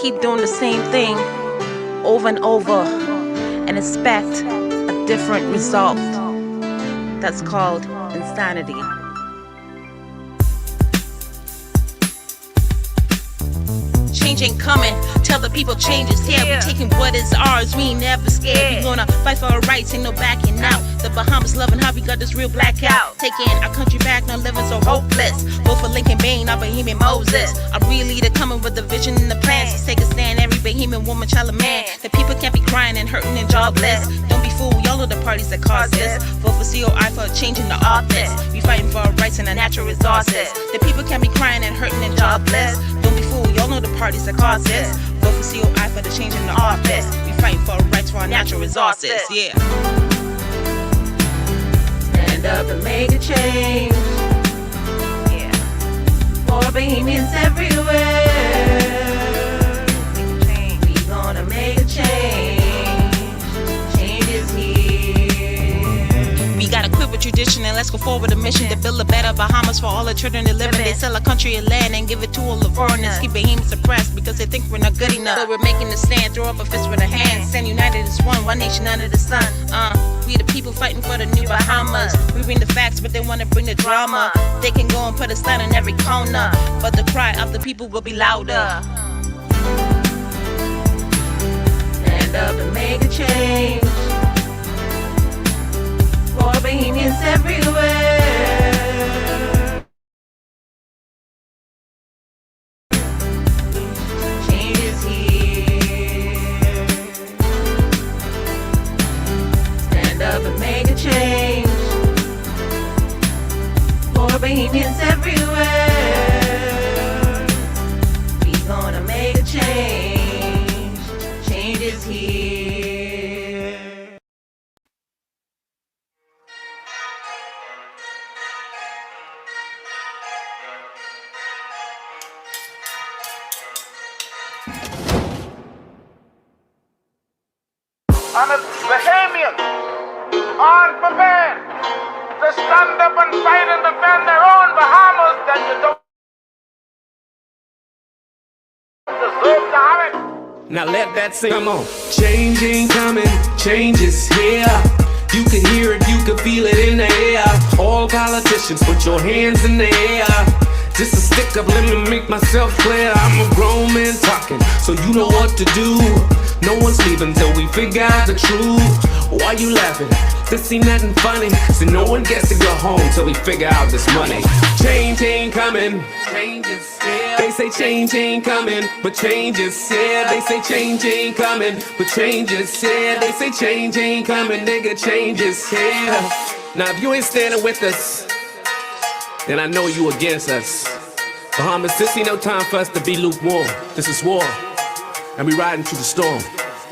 keep doing the same thing over and over and expect a different result. That's called insanity. Change ain't coming. Tell the people change is here. We taking what is ours. We ain't never scared. We gonna fight for our rights. Ain't no backing out. The Bahamas loving how we got this real blackout. Taking our country back, not living so hopeless. Vote for Lincoln Bain, our Bohemian Moses. A real leader coming with the vision and the plans. Let's take a stand. Every Bohemian woman, child, and man. The people can't be crying and hurting and jobless. Don't be fooled. Y'all know the parties that cause this. Vote for COI for changing the office. We fighting for our rights and our natural resources. The people can't be crying and hurting and jobless. Don't be fooled. Y'all know the parties that cause this. Vote for COI for the change in the office. We fighting for our rights for our natural resources. Yeah. Stand up and make a change. Yeah. For Bohemians everywhere. We gonna make a change. Change is here. We gotta quit with tradition and let's go forward with a mission to build a better Bahamas for all the children that live in. They sell our country and land and give it to all the foreigners. Keep Bohemians suppressed because they think we're not good enough. So we're making a stand, throw up a fist with a hand. Stand united as one nation under the sun. We the people fighting for the new Bahamas. We bring the facts, but they wanna bring the drama. They can go and put a sign on every corner, but the cry of the people will be louder. Stand up and make a change. For Bohemians everywhere. Change is here. Stand up and make a change. For Bohemians everywhere. We gonna make a change. Change is here. And it's Bahamians aren't prepared to stand up and fight and defend their own Bahamas, then you don't deserve to have it. Now let that sing. Come on. Change ain't coming, change is here. You can hear it, you can feel it in the air. All politicians, put your hands in the air. Just a stick up, let me make myself clear. I'm a grown man talking, so you know what to do. No one's leaving till we figure out the truth. Why you laughing? This ain't nothing funny. So no one gets to go home till we figure out this money. Change ain't coming, change is here. They say change ain't coming, but change is here. They say change ain't coming, but change is here. They say change ain't coming, nigga, change is here. Now if you ain't standing with us, then I know you against us. Bahamas, this ain't no time for us to be lukewarm. This is war, and we riding through the storm.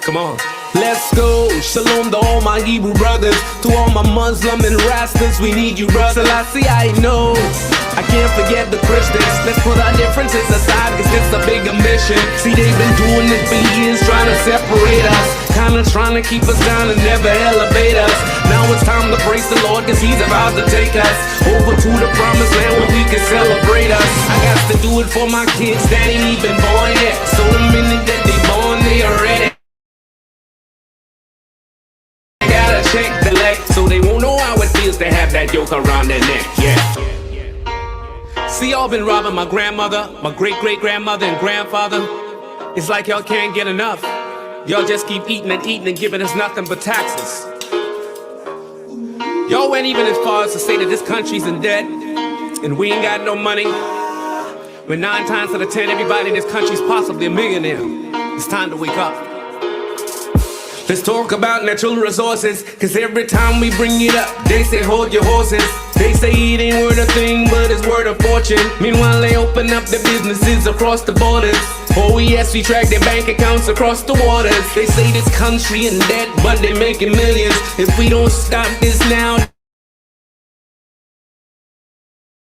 Come on. Let's go. Shalom to all my Hebrew brothers. To all my Muslim and Rastas, we need you, brother. Selassie, I know. I can't forget the Christians. Let's put our differences aside, cause it's a bigger mission. See, they've been doing this for years, trying to separate us. Kinda trying to keep us down and never elevate us. Now it's time to praise the Lord, cause he's about to take us over to the promised land where we can celebrate us. I got to do it for my kids that ain't even born yet. So the minute that they born, they are ready. Gotta check the leg, so they won't know how it feels to have that yoke around their neck, yeah. See, y'all been robbing my grandmother, my great-great-grandmother and grandfather. It's like y'all can't get enough. Y'all just keep eating and eating and giving us nothing but taxes. Y'all went even as far as to say that this country's in debt and we ain't got no money. When 9 times out of 10, everybody in this country's possibly a millionaire. It's time to wake up. Let's talk about natural resources, cause every time we bring it up, they say hold your horses. They say it ain't worth a thing, but it's worth a fortune. Meanwhile, they open up their businesses across the borders. Oh yes, we track their bank accounts across the waters. They say this country in debt, but they making millions. If we don't stop this now,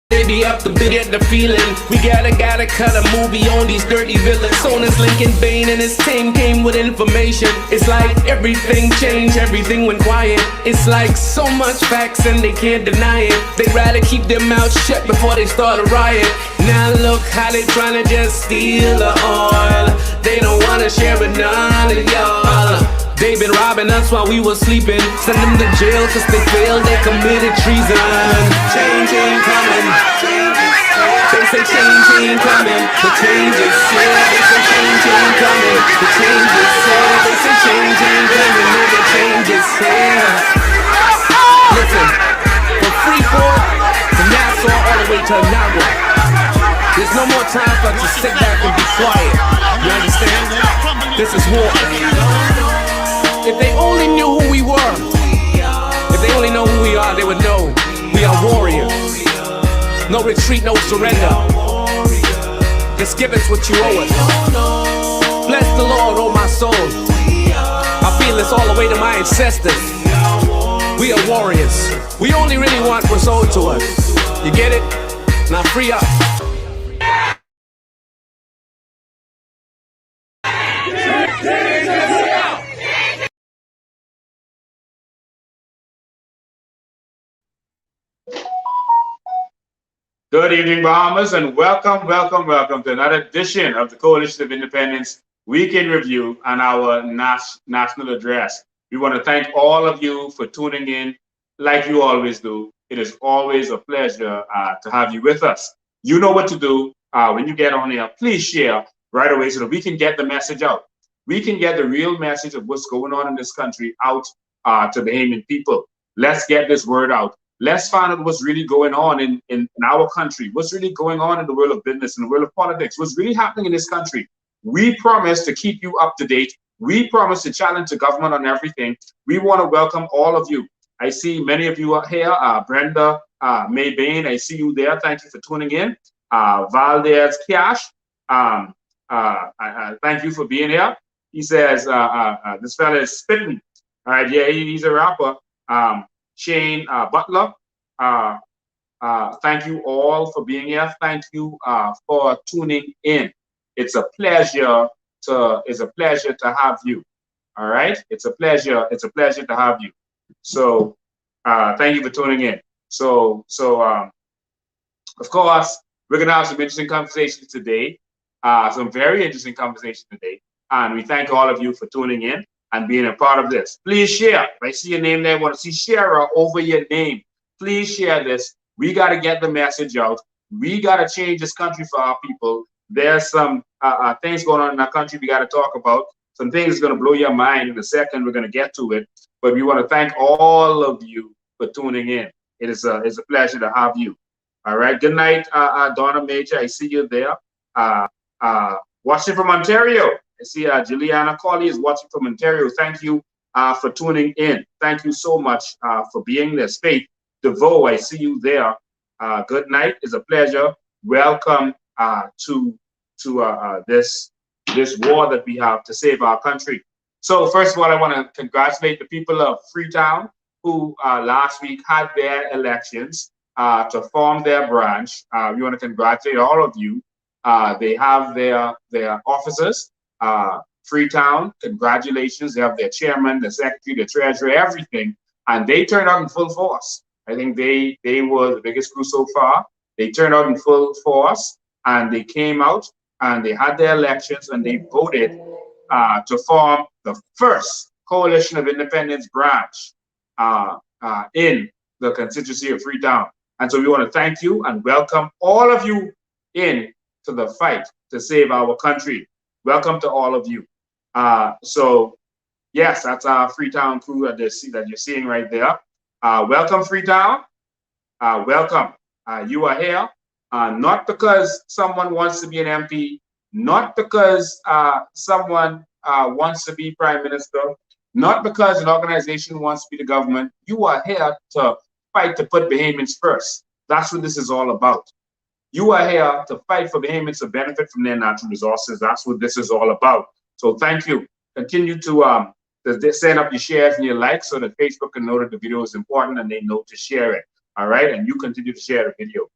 they be up to get the feeling. We gotta cut a movie on these dirty villains. On this Lincoln Bain and his team came with information. It's like everything changed, everything went quiet. It's like so much facts and they can't deny it. They'd rather keep their mouths shut before they start a riot. Now look how they tryna just steal the oil. They don't wanna share with none of y'all. They been robbing us while we was sleeping. Send them to jail cause they failed, they committed treason. Change ain't coming. They say change ain't coming. The change is here. They say change ain't coming. The change is here. They say change ain't coming. No, the change is here. Listen, from Freeport to Nassau all the way to Nagua, there's no more time for us to sit back and be quiet. You understand? This is war. If they only knew who we were, if they only know who we are, they would know we are warriors. No retreat, no surrender. Just give us what you owe us. Bless the Lord, oh my soul. I feel this all the way to my ancestors. We are warriors. We only really want what's owed to us. You get it? Now free up. Good evening, Bahamas, and welcome to another edition of the Coalition of Independence Weekend Review and our national address. We want to thank all of you for tuning in like you always do. It is always a pleasure to have you with us. You know what to do when you get on here. Please share right away so that we can get the message out. We can get the real message of what's going on in this country out to the Bahamian people. Let's get this word out. Let's find out what's really going on in our country, what's really going on in the world of business, in the world of politics, what's really happening in this country. We promise to keep you up to date. We promise to challenge the government on everything. We want to welcome all of you. I see many of you are here. Brenda May Bain, I see you there. Thank you for tuning in. Valdez Cash, thank you for being here. He says, this fella is spitting. All right, yeah, he's a rapper. Shane Butler, thank you all for being here. Thank you for tuning in. It's a pleasure to have you. All right, it's a pleasure to have you. So thank you for tuning in. So of course we're gonna have some interesting conversations today, some very interesting conversations today, and we thank all of you for tuning in and being a part of this. Please share. If I see your name there, I want to see sharer over your name. Please share this. We got to get the message out. We got to change this country for our people. There's some things going on in our country we got to talk about. Some things going to blow your mind in a second. We're going to get to it. But we want to thank all of you for tuning in. It's a pleasure to have you. All right. Good night, Donna Major. I see you there. Watching from Ontario. I see Juliana Colley is watching from Ontario. Thank you for tuning in. Thank you so much for being there. Faith DeVoe, I see you there. Good night. It's a pleasure. Welcome to this war that we have to save our country. So first of all, I want to congratulate the people of Freetown who last week had their elections to form their branch. We want to congratulate all of you. They have their officers. Freetown, congratulations. They have their chairman, the secretary, the treasurer, everything. And they turned out in full force. I think they were the biggest crew so far. They turned out in full force and they came out and they had their elections and they voted to form the first Coalition of Independence branch in the constituency of Freetown. And so we want to thank you and welcome all of you in to the fight to save our country. Welcome to all of you. So yes, that's our Freetown crew that you're seeing right there. Welcome, Freetown. Welcome. You are here not because someone wants to be an MP, not because someone wants to be prime minister, not because an organization wants to be the government. You are here to fight to put Bahamians first. That's what this is all about. You are here to fight for Bahamians to benefit from their natural resources. That's what this is all about. So thank you. Continue to send up your shares and your likes so that Facebook can know that the video is important and they know to share it. All right. And you continue to share the video.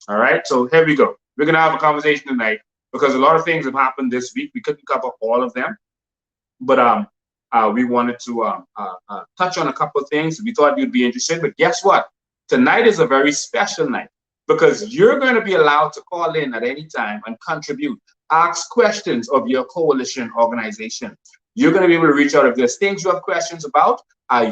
All right. So here we go. We're going to have a conversation tonight because a lot of things have happened this week. We couldn't cover all of them, but we wanted to touch on a couple of things. We thought you'd be interested. But guess what? Tonight is a very special night, because you're going to be allowed to call in at any time and contribute ask questions of your coalition organization. You're going to be able to reach out if there's things you have questions about.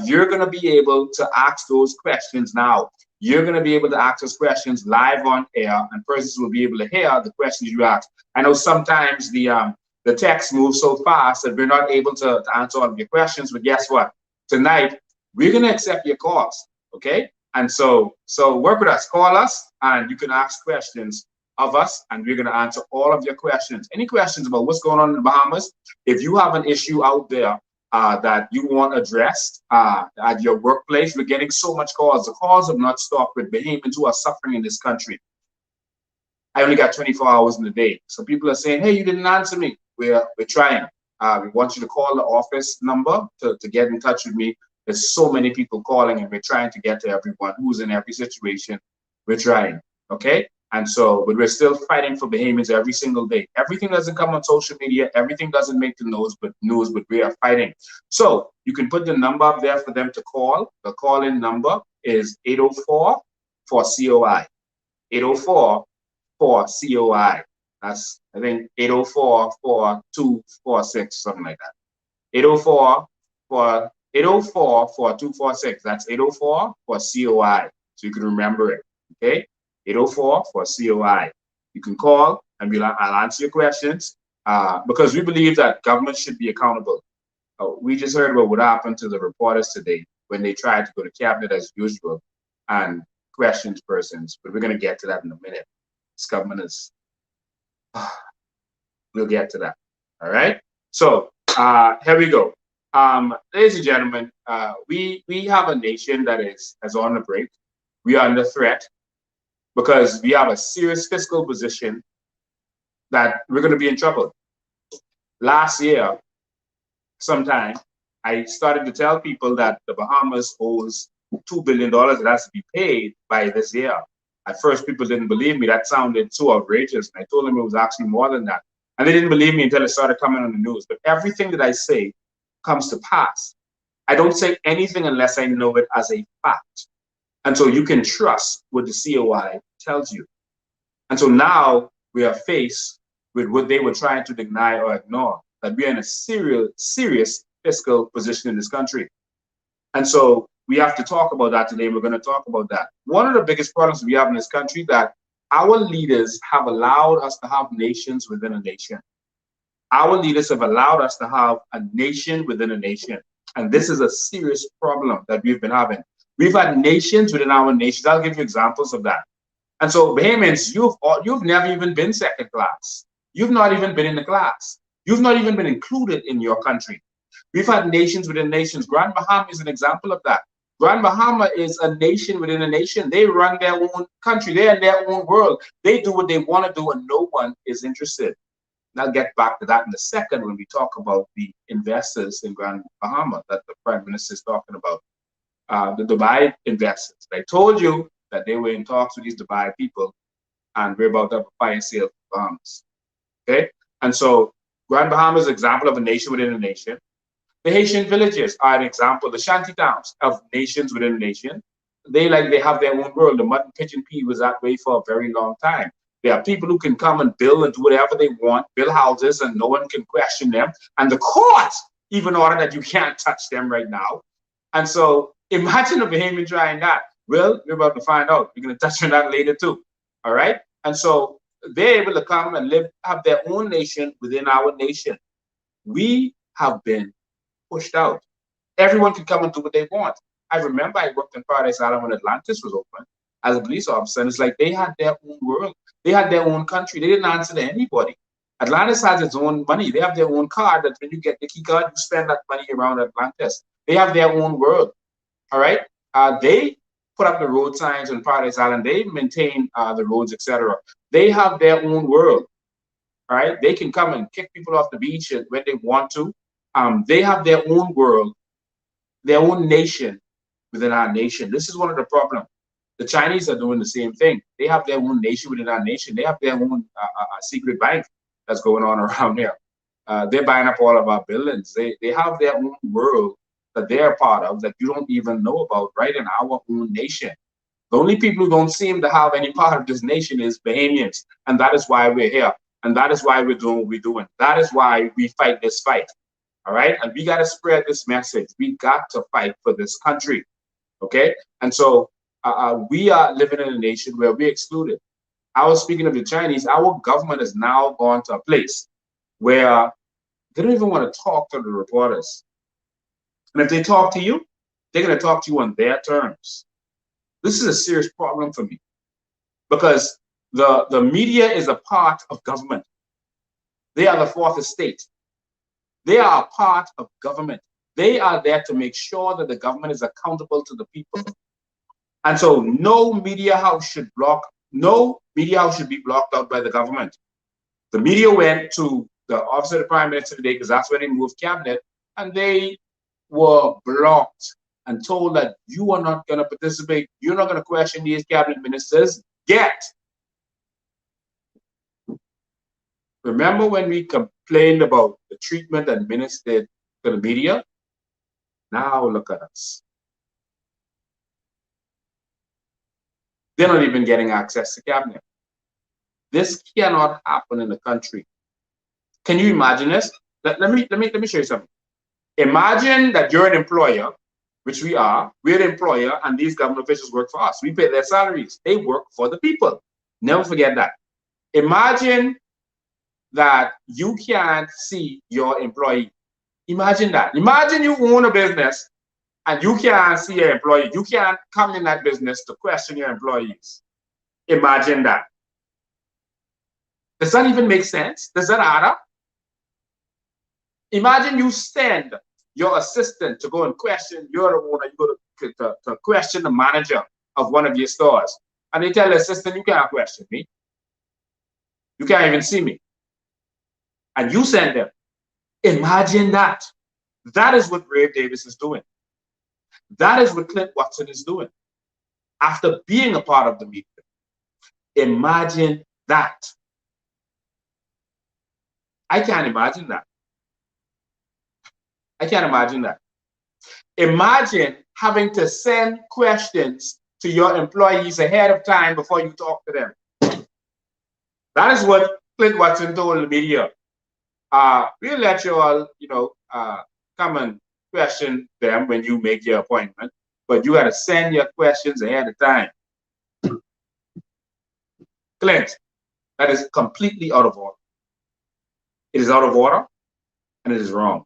You're going to be able to ask those questions now. You're going to be able to ask those questions live on air, and persons will be able to hear the questions you ask. I know sometimes the text moves so fast that we're not able to answer all of your questions, but guess what? Tonight, we're going to accept your calls, okay? And so work with us, call us, and you can ask questions of us, and we're going to answer all of your questions. Any questions about what's going on in the Bahamas? If you have an issue out there that you want addressed at your workplace, we're getting so much calls. The calls have not stopped with Bahamians who are suffering in this country. I only got 24 hours in the day. So people are saying, hey, you didn't answer me. We're trying. We want you to call the office number to get in touch with me. There's so many people calling, and we're trying to get to everyone who's in every situation. We're trying, okay? And so, but we're still fighting for Bahamians every single day. Everything doesn't come on social media. Everything doesn't make the news, but we are fighting. So you can put the number up there for them to call. The call-in number is 804-4COI. 804-4COI. That's, I think, 804-4246, something like that. 804-4246. That's 804-4COI. So you can remember it, okay? 804-4COI. You can call, and I'll answer your questions because we believe that government should be accountable. We just heard about what happened to the reporters today when they tried to go to cabinet as usual and questions persons, but we're going to get to that in a minute. This government is, we'll get to that. All right. So here we go. Ladies and gentlemen, we have a nation that is on the brink. We are under threat because we have a serious fiscal position that we're going to be in trouble. Last year, sometime, I started to tell people that the Bahamas owes $2 billion that has to be paid by this year. At first, people didn't believe me. That sounded so outrageous. And I told them it was actually more than that. And they didn't believe me until it started coming on the news. But everything that I say comes to pass. I don't say anything unless I know it as a fact. And so you can trust what the COI tells you. And so now we are faced with what they were trying to deny or ignore, that we are in a serious fiscal position in this country. And so we have to talk about that today. We're going to talk about that. One of the biggest problems we have in this country that our leaders have allowed us to have nations within a nation. Our leaders have allowed us to have a nation within a nation. And this is a serious problem that we've been having. We've had nations within our nations. I'll give you examples of that. And so, Bahamians, you've never even been second class. You've not even been in the class. You've not even been included in your country. We've had nations within nations. Grand Bahama is an example of that. Grand Bahama is a nation within a nation. They run their own country. They're in their own world. They do what they want to do, and no one is interested. And I'll get back to that in a second when we talk about the investors in Grand Bahama that the Prime Minister is talking about. The Dubai investors. I told you that they were in talks with these Dubai people, and we're about to have a fire sale for Bahamas. Okay? And so Grand Bahama is an example of a nation within a nation. The Haitian villages are an example, the shanty towns of nations within a nation. They have their own world. The mud and pigeon pea was that way for a very long time. There are people who can come and build and do whatever they want, build houses, and no one can question them. And the court even ordered that you can't touch them right now. And so imagine a Bahamian trying that. Well, we're about to find out. We're going to touch on that later too. All right? And so they're able to come and have their own nation within our nation. We have been pushed out. Everyone can come and do what they want. I remember I worked in Paradise Island when Atlantis was open as a police officer, and it's like they had their own world. They had their own country. They didn't answer to anybody. Atlantis has its own money. They have their own card that when you get the key card, you spend that money around Atlantis. They have their own world. All right? They put up the road signs on Paradise Island. They maintain the roads, etc. They have their own world. All right? They can come and kick people off the beach when they want to. They have their own world, their own nation within our nation. This is one of the problems. The Chinese are doing the same thing. They have their own nation within our nation. They have their own secret bank that's going on around here. They're buying up all of our buildings. They have their own world that they're part of that you don't even know about right in our own nation. The only people who don't seem to have any part of this nation is Bahamians, and that is why we're here. And that is why we're doing what we're doing. That is why we fight this fight. All right. And we got to spread this message. We got to fight for this country. Okay. And so we are living in a nation where we're excluded. I was speaking of the Chinese. Our government has now gone to a place where they don't even want to talk to the reporters. And if they talk to you, they're going to talk to you on their terms. This is a serious problem for me because the media is a part of government. They are the fourth estate. They are a part of government. They are there to make sure that the government is accountable to the people. And so no media house should be blocked out by the government. The media went to the office of the Prime Minister today because that's where they moved cabinet, and they were blocked and told that you are not going to participate. You're not going to question these cabinet ministers. Remember when we complained about the treatment administered to the media? Now look at us. They're not even getting access to cabinet. This cannot happen in the country. Can you imagine this? Let me show you something. Imagine that you're an employer, which we are. We're the employer, and these government officials work for us. We pay their salaries. They work for the people. Never forget that. Imagine that you can't see your employee. Imagine that. Imagine you own a business and you can't see your employee. You can't come in that business to question your employees. Imagine that. Does that even make sense? Does that add up? Imagine you send your assistant to go and question, you're the owner, you go to question the manager of one of your stores. And they tell the assistant, you can't question me. You can't even see me. And you send them. Imagine that. That is what Brave Davis is doing. That is what Clint Watson is doing. After being a part of the media. Imagine that. I can't imagine that. I can't imagine that. Imagine having to send questions to your employees ahead of time before you talk to them. That is what Clint Watson told the media. We'll let you all, come and question them when you make your appointment, but you got to send your questions ahead of time. Clint, that is completely out of order. It is out of order, and it is wrong.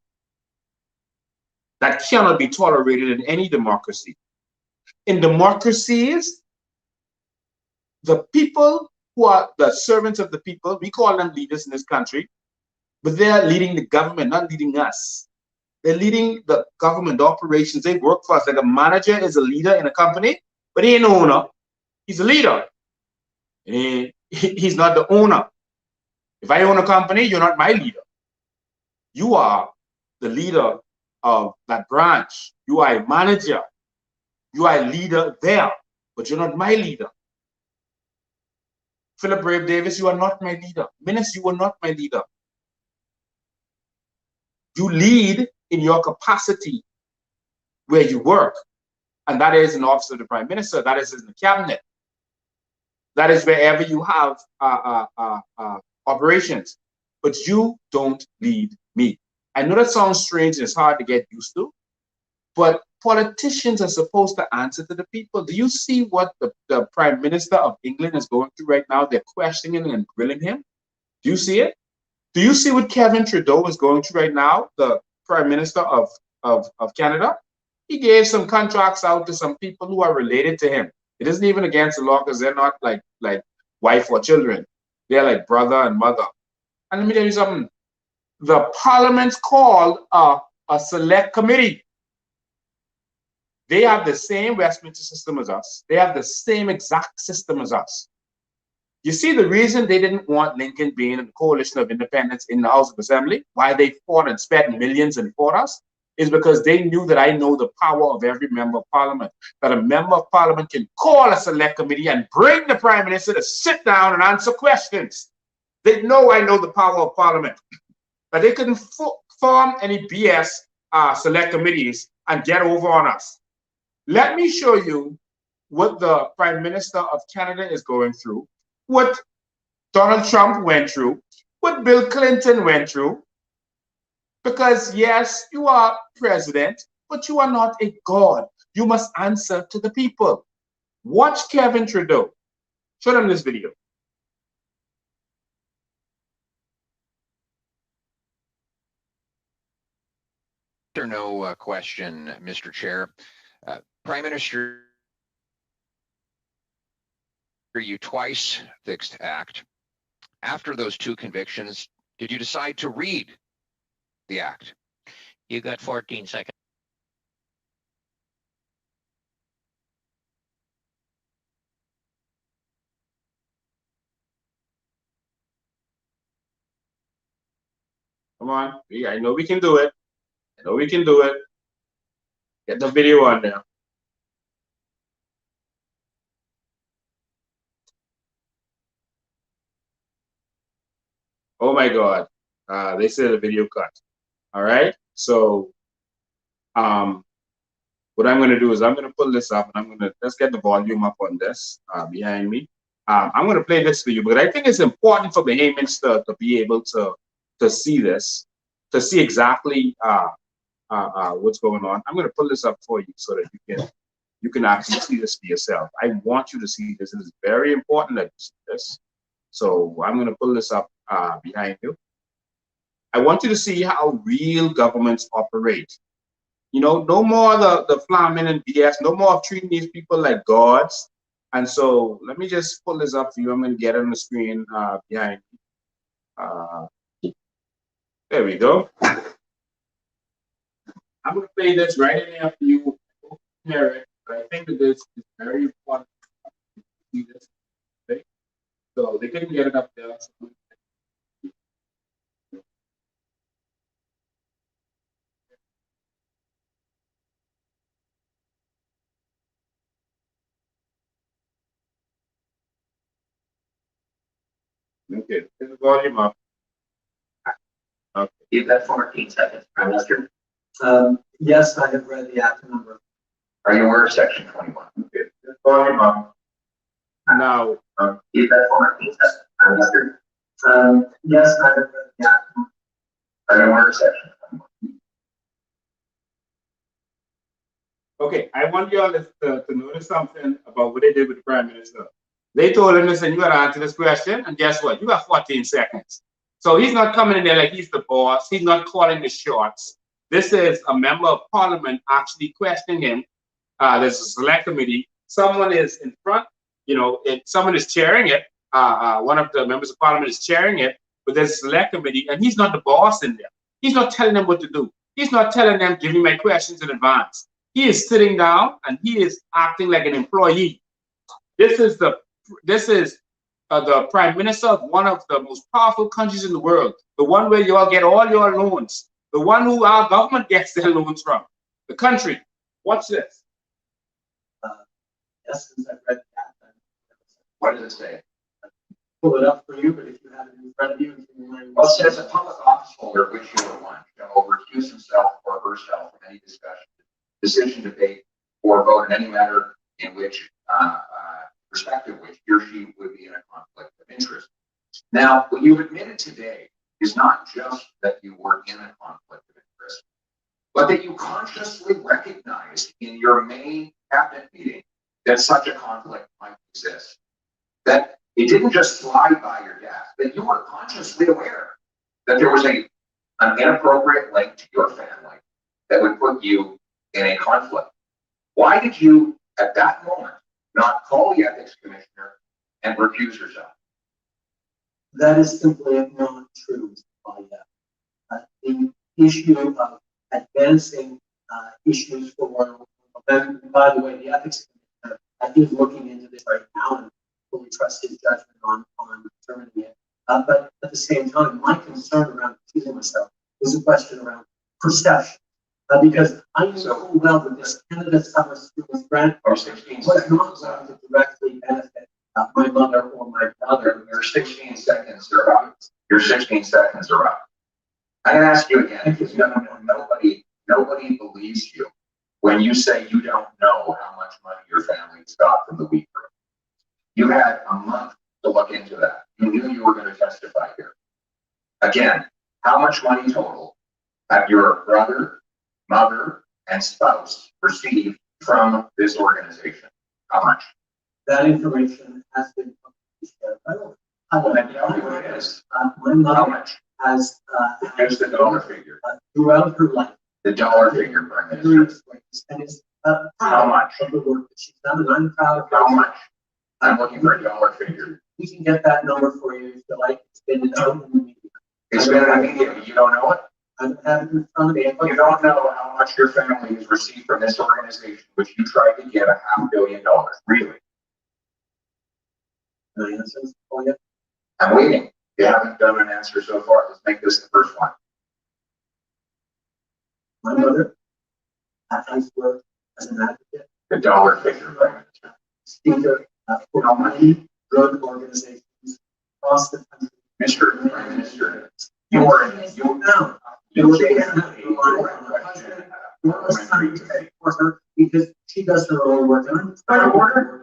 That cannot be tolerated in any democracy. In democracies, the people who are the servants of the people, we call them leaders in this country, but they're leading the government, not leading us. They're leading the government operations. They work for us. Like a manager is a leader in a company, but he ain't an owner. He's a leader. He's not the owner. If I own a company, you're not my leader. You are the leader of that branch. You are a manager. You are a leader there, but you're not my leader. Philip Brave Davis, you are not my leader. Minister, you are not my leader. You lead in your capacity where you work, and that is in the office of the Prime Minister. That is in the cabinet. That is wherever you have operations, but you don't lead me. I know that sounds strange and it's hard to get used to, but politicians are supposed to answer to the people. Do you see what the Prime Minister of England is going through right now? They're questioning and grilling him. Do you see it? Do you see what Kevin Trudeau is going through right now, the Prime Minister of Canada? He gave some contracts out to some people who are related to him. It isn't even against the law because they're not like wife or children. They're like brother and mother. And let me tell you something. The Parliament's called a select committee. They have the same Westminster system as us. They have the same exact system as us. You see the reason they didn't want Lincoln being in the coalition of independents in the House of Assembly, why they fought and spent millions and fought us, is because they knew that I know the power of every member of Parliament, that a member of Parliament can call a select committee and bring the Prime Minister to sit down and answer questions. They know I know the power of Parliament, but they couldn't form any BS select committees and get over on us. Let me show you what the Prime Minister of Canada is going through, what Donald Trump went through, what Bill Clinton went through. Because yes, you are president, but you are not a god. You must answer to the people. Watch Kevin Trudeau. Show them this video. Or no question, Mr. Chair. Prime Minister, you twice fixed act. After those two convictions, did you decide to read the act? You got 14 seconds. Come on. I know we can do it. I know we can do it. Get the video on there. Oh my God. They said a video cut. All right. So what I'm going to do is I'm going to pull this up and I'm going to, let's get the volume up on this behind me. I'm going to play this for you, but I think it's important for Bahamians to be able to see this, to see exactly what's going on. I'm going to pull this up for you so that you can actually see this for yourself. I want you to see this. It is very important that you see this. So I'm going to pull this up behind you. I want you to see how real governments operate. You know, no more the flaming and BS, no more of treating these people like gods. And so let me just pull this up for you. I'm going to get it on the screen behind me. There we go. I'm going to play this right in there for you. I hope you hear it, but I think that this is very important to see this. Okay? So they couldn't get it up there. So okay, this is volume up. Okay. You've got 14 seconds, Prime Minister. Yes, I have read the act number. Are you aware of Section 21? Okay, this is volume up. Now, You've got 14 seconds, Prime Minister. Yes, I have read the act number. Are you aware of Section 21? okay, I want you all to notice something about what they did with the Prime Minister. They told him, listen, you got to answer this question, and guess what? You got 14 seconds. So he's not coming in there like he's the boss. He's not calling the shots. This is a member of parliament actually questioning him. There's a select committee. Someone is in front, you know, someone is chairing it. One of the members of parliament is chairing it, but there's a select committee, and he's not the boss in there. He's not telling them what to do. He's not telling them, give me my questions in advance. He is sitting down, and he is acting like an employee. This is the Prime Minister of one of the most powerful countries in the world, the one where you all get all your loans, the one who our government gets their loans from, the country. Watch this. Yes, since I've read the act. What does it say? Pull it up for you, but if you have it in front of you, Well, it says a public office holder, which you are one, shall recuse himself or herself from any discussion, decision, debate, or vote in any matter in which, respect of which he or she would be in a conflict of interest. Now, what you've admitted today is not just that you were in a conflict of interest, but that you consciously recognized in your May cabinet meeting that such a conflict might exist. That it didn't just slide by your desk, that you were consciously aware that there was an inappropriate link to your family that would put you in a conflict. Why did you, at that moment, not call the ethics commissioner and recuse yourself? that is simply not true. The issue of advancing issues for amendment, by the way, the ethics commissioner, I think, looking into this right now and fully trust his judgment on determining it. But at the same time, my concern around accusing myself is a question around perception. Because I know full well that this Canada Summer Students Grant was not going to directly benefit my mother or my brother. Your 16 seconds are up. Your 16 seconds are up. I'm going to ask you again, because nobody believes you when you say you don't know how much money your family's got from the wheat group. You had a month to look into that. You knew you were going to testify here. Again, how much money total have your brother, mother, and spouse received from this organization? How much? That information has been shared by all. Well, then tell me what it is. My How mother much? has, Just the dollar figure. throughout her life, The dollar figure, Prime Minister. and is How proud much? of the work that she's done, and I'm proud of her. How much? I'm looking for a dollar figure. We can get that number for you if you like. It's been out in the media. It's been in the media, you don't know it? I don't have it in front of me. You don't know how much your family has received from this organization, which you tried to get $500 million, really? Can I answer this for you? I'm waiting. You haven't done an answer so far. Let's make this the first one. My mother has worked as an advocate, The dollar figure, Prime Minister. speaker for many good organizations across the country. Mr. Prime Minister, you are in, you No, you can't rely on a question. it's time to support her because she does her own work. And I'm Point of order.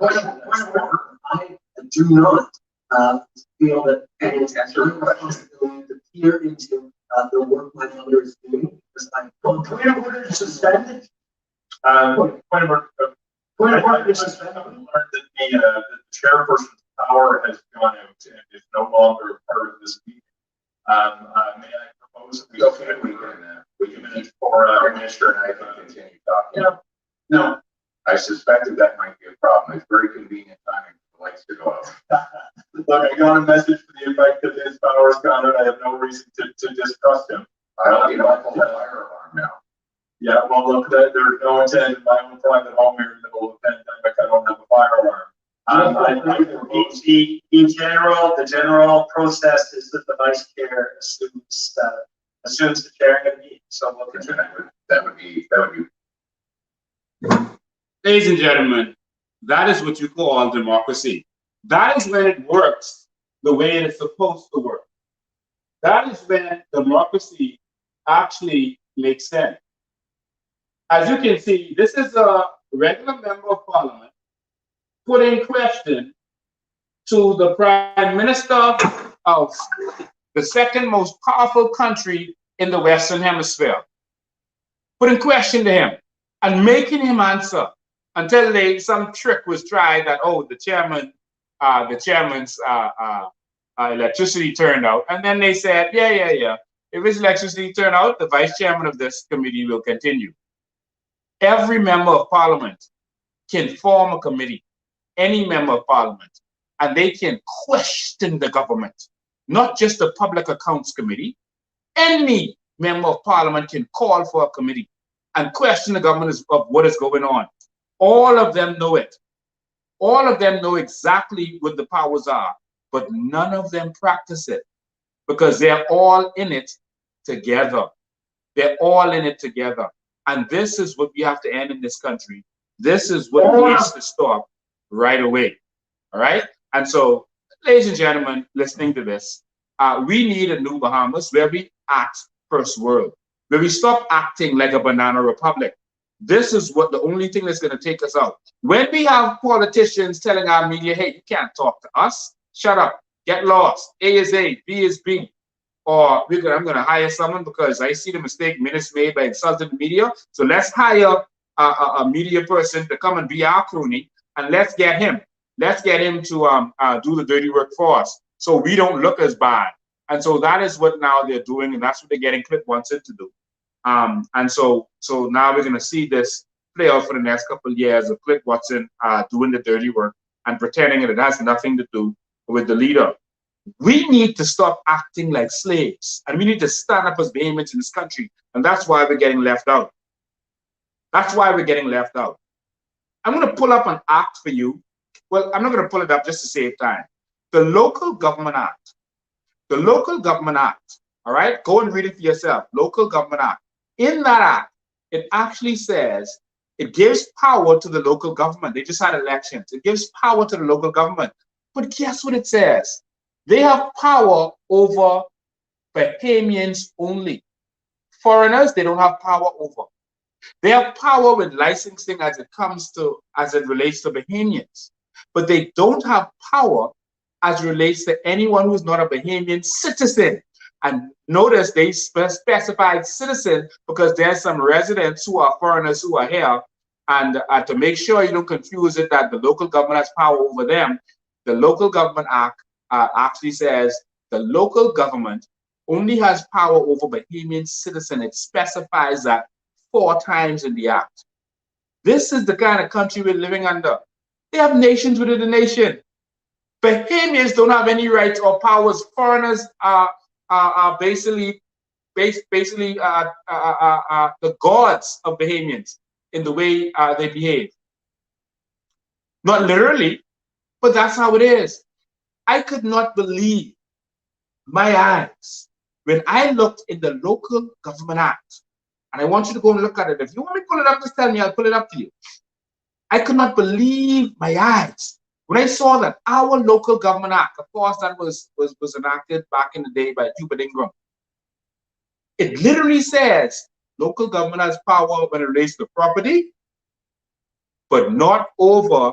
I do not feel that And it is answer the question. responsibility to peer into the work my mother is doing because I'm. Point of order to suspend. Point of order. Point of order to suspend. I've learned that the chairperson's power has gone out and is no longer part of this meeting. May I propose that we Okay, we can keep for Prime Minister and I can continue talking. Yeah. No. I suspected that might be a problem. It's very convenient timing for the lights to go out. Look, I got a message to the effect that his power's gone out. I have no reason to distrust him. I hope you don't pull the fire alarm now. Yeah, well, look, there's no intent in my own private home here in the middle of a pandemic. I don't have a fire alarm. The general process is that the vice chair assumes the chairing of the meeting. So we'll continue. That would be. Ladies and gentlemen, that is what you call democracy. That is when it works the way it is supposed to work. That is when democracy actually makes sense. As you can see, this is a regular member of parliament putting question to the prime minister of the second most powerful country in the Western Hemisphere. Putting question to him and making him answer until some trick was tried that, oh, the chairman's electricity turned out. And then they said, yeah. If his electricity turned out, the vice chairman of this committee will continue. Every member of parliament can form a committee, any member of parliament, and they can question the government, not just the Public Accounts Committee. Any member of parliament can call for a committee and question the government of what is going on. All of them know it. All of them know exactly what the powers are, but none of them practice it because they're all in it together. They're all in it together. And this is what we have to end in this country. This is what needs to stop right away. All right? And so, ladies and gentlemen, listening to this, we need a new Bahamas where we act first world, where we stop acting like a banana republic. This is what the only thing that's going to take us out. When we have politicians telling our media, hey, you can't talk to us, shut up, get lost, A is A, B is B, or I'm going to hire someone because I see the mistake minutes made by insulting the media. So let's hire a media person to come and be our crony, and let's get him. Let's get him to do the dirty work for us so we don't look as bad. And so that is what now they're doing, and that's what they're getting Clip Watson to do. And so now we're going to see this play out for the next couple of years of Clip Watson doing the dirty work and pretending that it has nothing to do with the leader. We need to stop acting like slaves, and we need to stand up as Bahamians in this country, and that's why we're getting left out. That's why we're getting left out. I'm going to pull up an act for you. Well, I'm not going to pull it up just to save time. The Local Government Act. The Local Government Act. All right? Go and read it for yourself. Local Government Act. In that act, it actually says it gives power to the local government. They just had elections. It gives power to the local government. But guess what it says? They have power over Bahamians only. Foreigners, they don't have power over. They have power with licensing as it relates to Bahamians. But they don't have power as it relates to anyone who's not a Bahamian citizen. And notice they specified citizen because there's some residents who are foreigners who are here. And to make sure you don't confuse it that the local government has power over them, the Local Government Act actually says the local government only has power over Bahamian citizen. It specifies that 4 times in the act. This is the kind of country we're living under. They have nations within the nation. Bahamians don't have any rights or powers. Foreigners are basically the gods of Bahamians in the way they behave. Not literally, but that's how it is. I could not believe my eyes when I looked in the Local Government Act. And I want you to go and look at it. If you want me to pull it up, just tell me, I'll pull it up to you. I could not believe my eyes when I saw that our Local Government Act, of course, that was enacted back in the day by Hubert Ingram. It literally says local government has power when it relates to property, but not over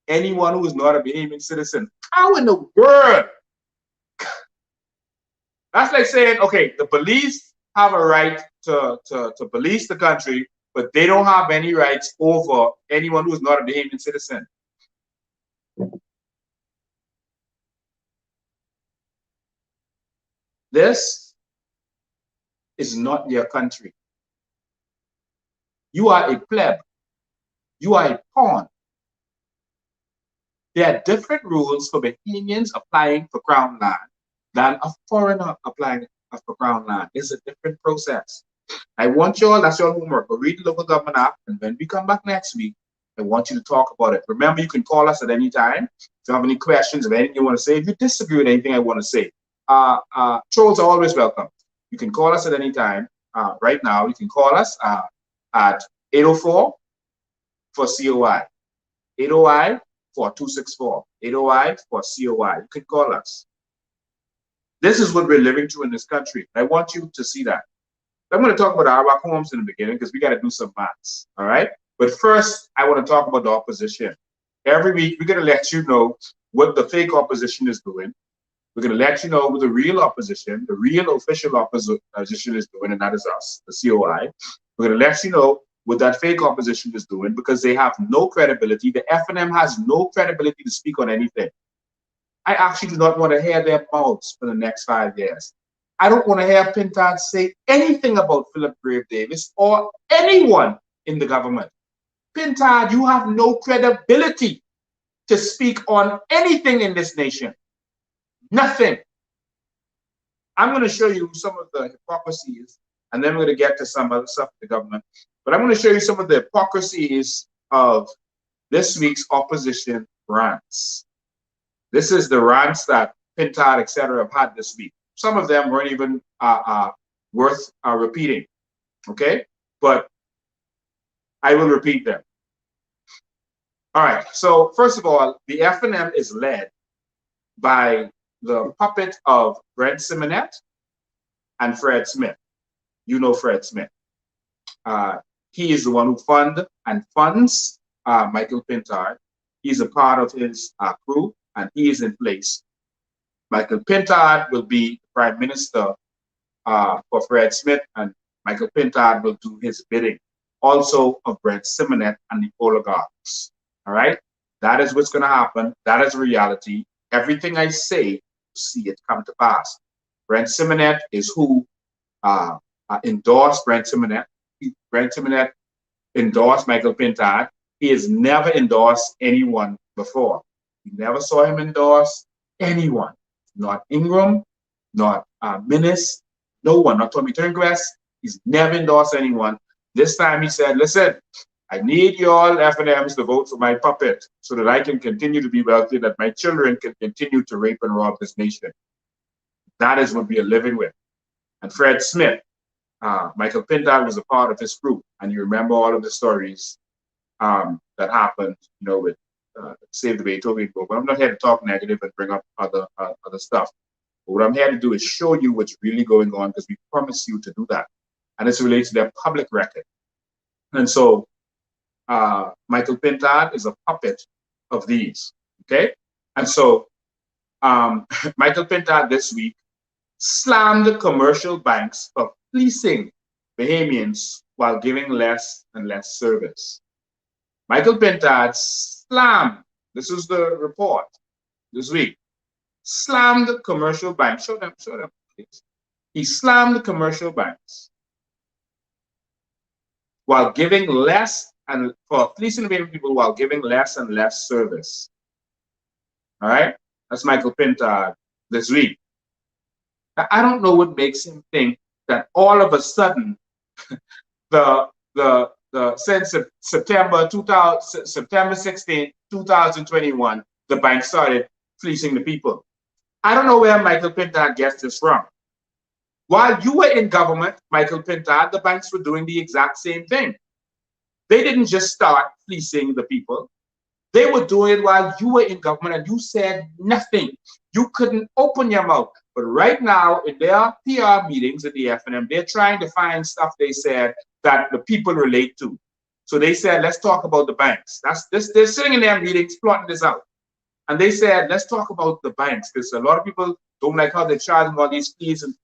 anyone who is not a Bahamian citizen. How in the world? That's like saying, okay, the police have a right to police the country, but they don't have any rights over anyone who is not a Bahamian citizen. This is not your country. You are a pleb. You are a pawn. There are different rules for Bahamians applying for Crown land than a foreigner applying for Crown land. It's a different process. I want you all, that's your homework, but read the Local Government Act, and when we come back next week, I want you to talk about it. Remember, you can call us at any time. If you have any questions, if anything you want to say, if you disagree with anything I want to say, trolls are always welcome. You can call us at any time. Right now, you can call us at 804 for COI, 808 for 264, 808 for COI. You can call us. This is what we're living through in this country. I want you to see that. I'm going to talk about Arawak homes in the beginning because we got to do some maths, all right? But first, I want to talk about the opposition. Every week, we're going to let you know what the fake opposition is doing. We're going to let you know what the real opposition, the real official opposition is doing, and that is us, the COI. We're going to let you know what that fake opposition is doing because they have no credibility. The FNM has no credibility to speak on anything. I actually do not want to hear their mouths for the next 5 years. I don't want to hear Pintard say anything about Philip Grave Davis or anyone in the government. Pintard, you have no credibility to speak on anything in this nation. Nothing. I'm going to show you some of the hypocrisies, and then we're going to get to some other stuff with the government. But I'm going to show you some of the hypocrisies of this week's opposition rants. This is the rants that Pintard, etc., have had this week. Some of them weren't even worth repeating, okay? But I will repeat them. All right, so first of all, the FNM is led by the puppet of Brent Simonette and Fred Smith. You know Fred Smith. He is the one who funds Michael Pintard. He's a part of his crew, and he is in place. Michael Pintard will be Prime Minister for Fred Smith, and Michael Pintard will do his bidding. Also of Brent Simonette and the oligarchs. All right? That is what's going to happen. That is reality. Everything I say, see it come to pass. Brent Simonette is who endorsed Brent Simonette. Brent Simonette endorsed Michael Pintard. He has never endorsed anyone before. You never saw him endorse anyone. Not Ingram, not Minnis, no one, not Tommy Turnquest. He's never endorsed anyone. This time he said, listen, I need you all FNMs to vote for my puppet so that I can continue to be wealthy, that my children can continue to rape and rob this nation. That is what we are living with. And Fred Smith, Michael Pintard was a part of his group. And you remember all of the stories that happened, you know, with Save the Beethoven book. But I'm not here to talk negative and bring up other stuff. But what I'm here to do is show you what's really going on because we promise you to do that. And it's related to their public record. And so Michael Pintard is a puppet of these, okay? And so Michael Pintard this week slammed commercial banks for fleecing Bahamians while giving less and less service. Michael Pintard slammed, this is the report this week, slammed commercial banks. Show them, please. He slammed commercial banks while giving less and for fleecing people while giving less and less service. All right, that's Michael Pintard this week. Now, I don't know what makes him think that all of a sudden, since September 16, 2021, the bank started fleecing the people. I don't know where Michael Pintard gets this from. While you were in government, Michael Pintard, the banks were doing the exact same thing. They didn't just start fleecing the people. They were doing it while you were in government and you said nothing. You couldn't open your mouth. But right now, in their PR meetings at the FNM, they're trying to find stuff they said that the people relate to. So they said, let's talk about the banks. They're sitting in their meetings plotting this out. And they said, let's talk about the banks, because a lot of people don't like how they're charging all these fees and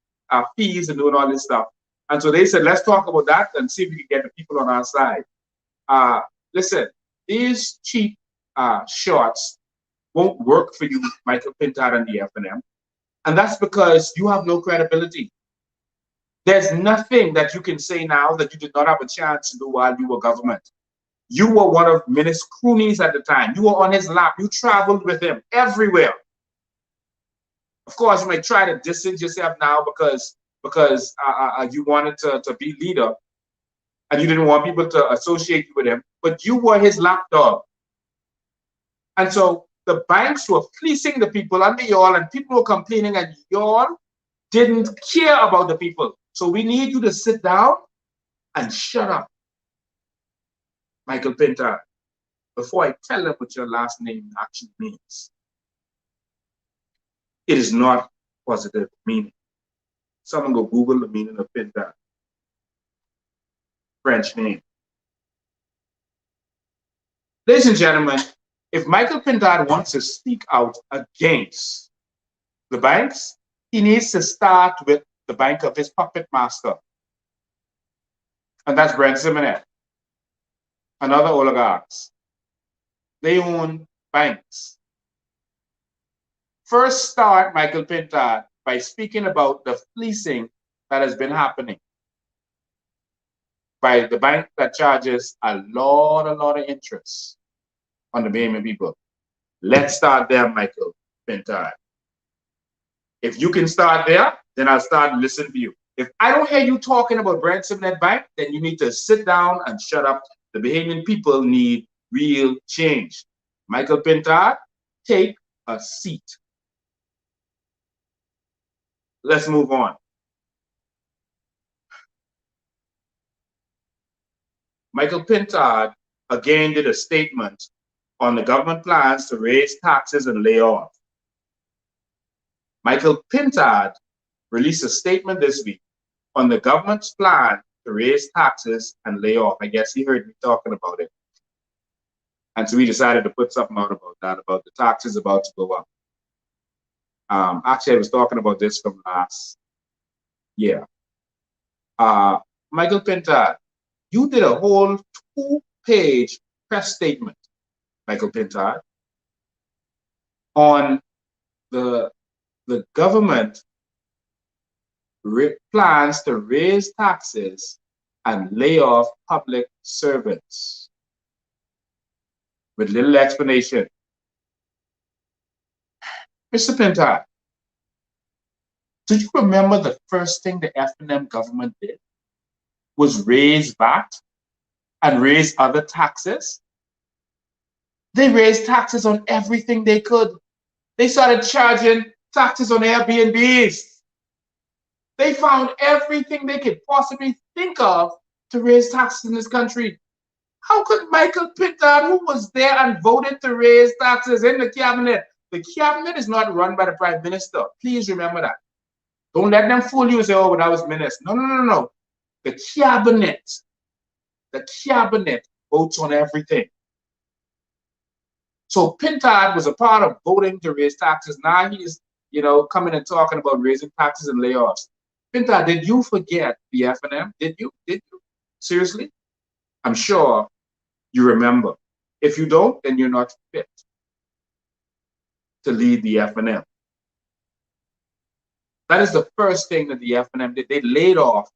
doing all this stuff. And so they said, let's talk about that and see if we can get the people on our side. Listen, these cheap shots won't work for you, Michael Pintard and the FNM. And that's because you have no credibility. There's nothing that you can say now that you did not have a chance to do while you were government. You were one of Minister Cronies at the time. You were on his lap. You traveled with him everywhere. Of course, you may try to distance yourself now because you wanted to be leader and you didn't want people to associate you with him, but you were his lapdog. And so the banks were fleecing the people under y'all, and people were complaining, and y'all didn't care about the people. So we need you to sit down and shut up, Michael Pintard, before I tell them what your last name actually means. It is not positive meaning. Someone go Google the meaning of Pintard. French name. Ladies and gentlemen, if Michael Pintard wants to speak out against the banks, he needs to start with the bank of his puppet master. And that's Brent Simonet and other oligarchs. They own banks. First start, Michael Pintard, by speaking about the fleecing that has been happening by the bank that charges a lot of interest on the Bahamian people. Let's start there, Michael Pintard. If you can start there, then I'll start listening to you. If I don't hear you talking about Brent Simonet Bank, then you need to sit down and shut up. The Bahamian people need real change. Michael Pintard, take a seat. Let's move on. Michael Pintard again did a statement on the government plans to raise taxes and lay off. Michael Pintard released a statement this week on the government's plan to raise taxes and lay off. I guess he heard me talking about it. And so we decided to put something out about that, about the taxes about to go up. Actually, I was talking about this from last year. Michael Pintard, you did a whole 2-page press statement, Michael Pintard, on the government plans to raise taxes and lay off public servants with little explanation. Mr. Pintard, do you remember the first thing the FNM government did was raise VAT and raise other taxes? They raised taxes on everything they could. They started charging taxes on Airbnbs. They found everything they could possibly think of to raise taxes in this country. How could Michael Pintard, who was there and voted to raise taxes in the cabinet? The cabinet is not run by the prime minister. Please remember that. Don't let them fool you and say, oh, but I was minister. No. The cabinet votes on everything. So Pintard was a part of voting to raise taxes. Now he is coming and talking about raising taxes and layoffs. Pinta, did you forget the FNM? Did you? Seriously? I'm sure you remember. If you don't, then you're not fit to lead the FNM. That is the first thing that the FNM did. They laid off,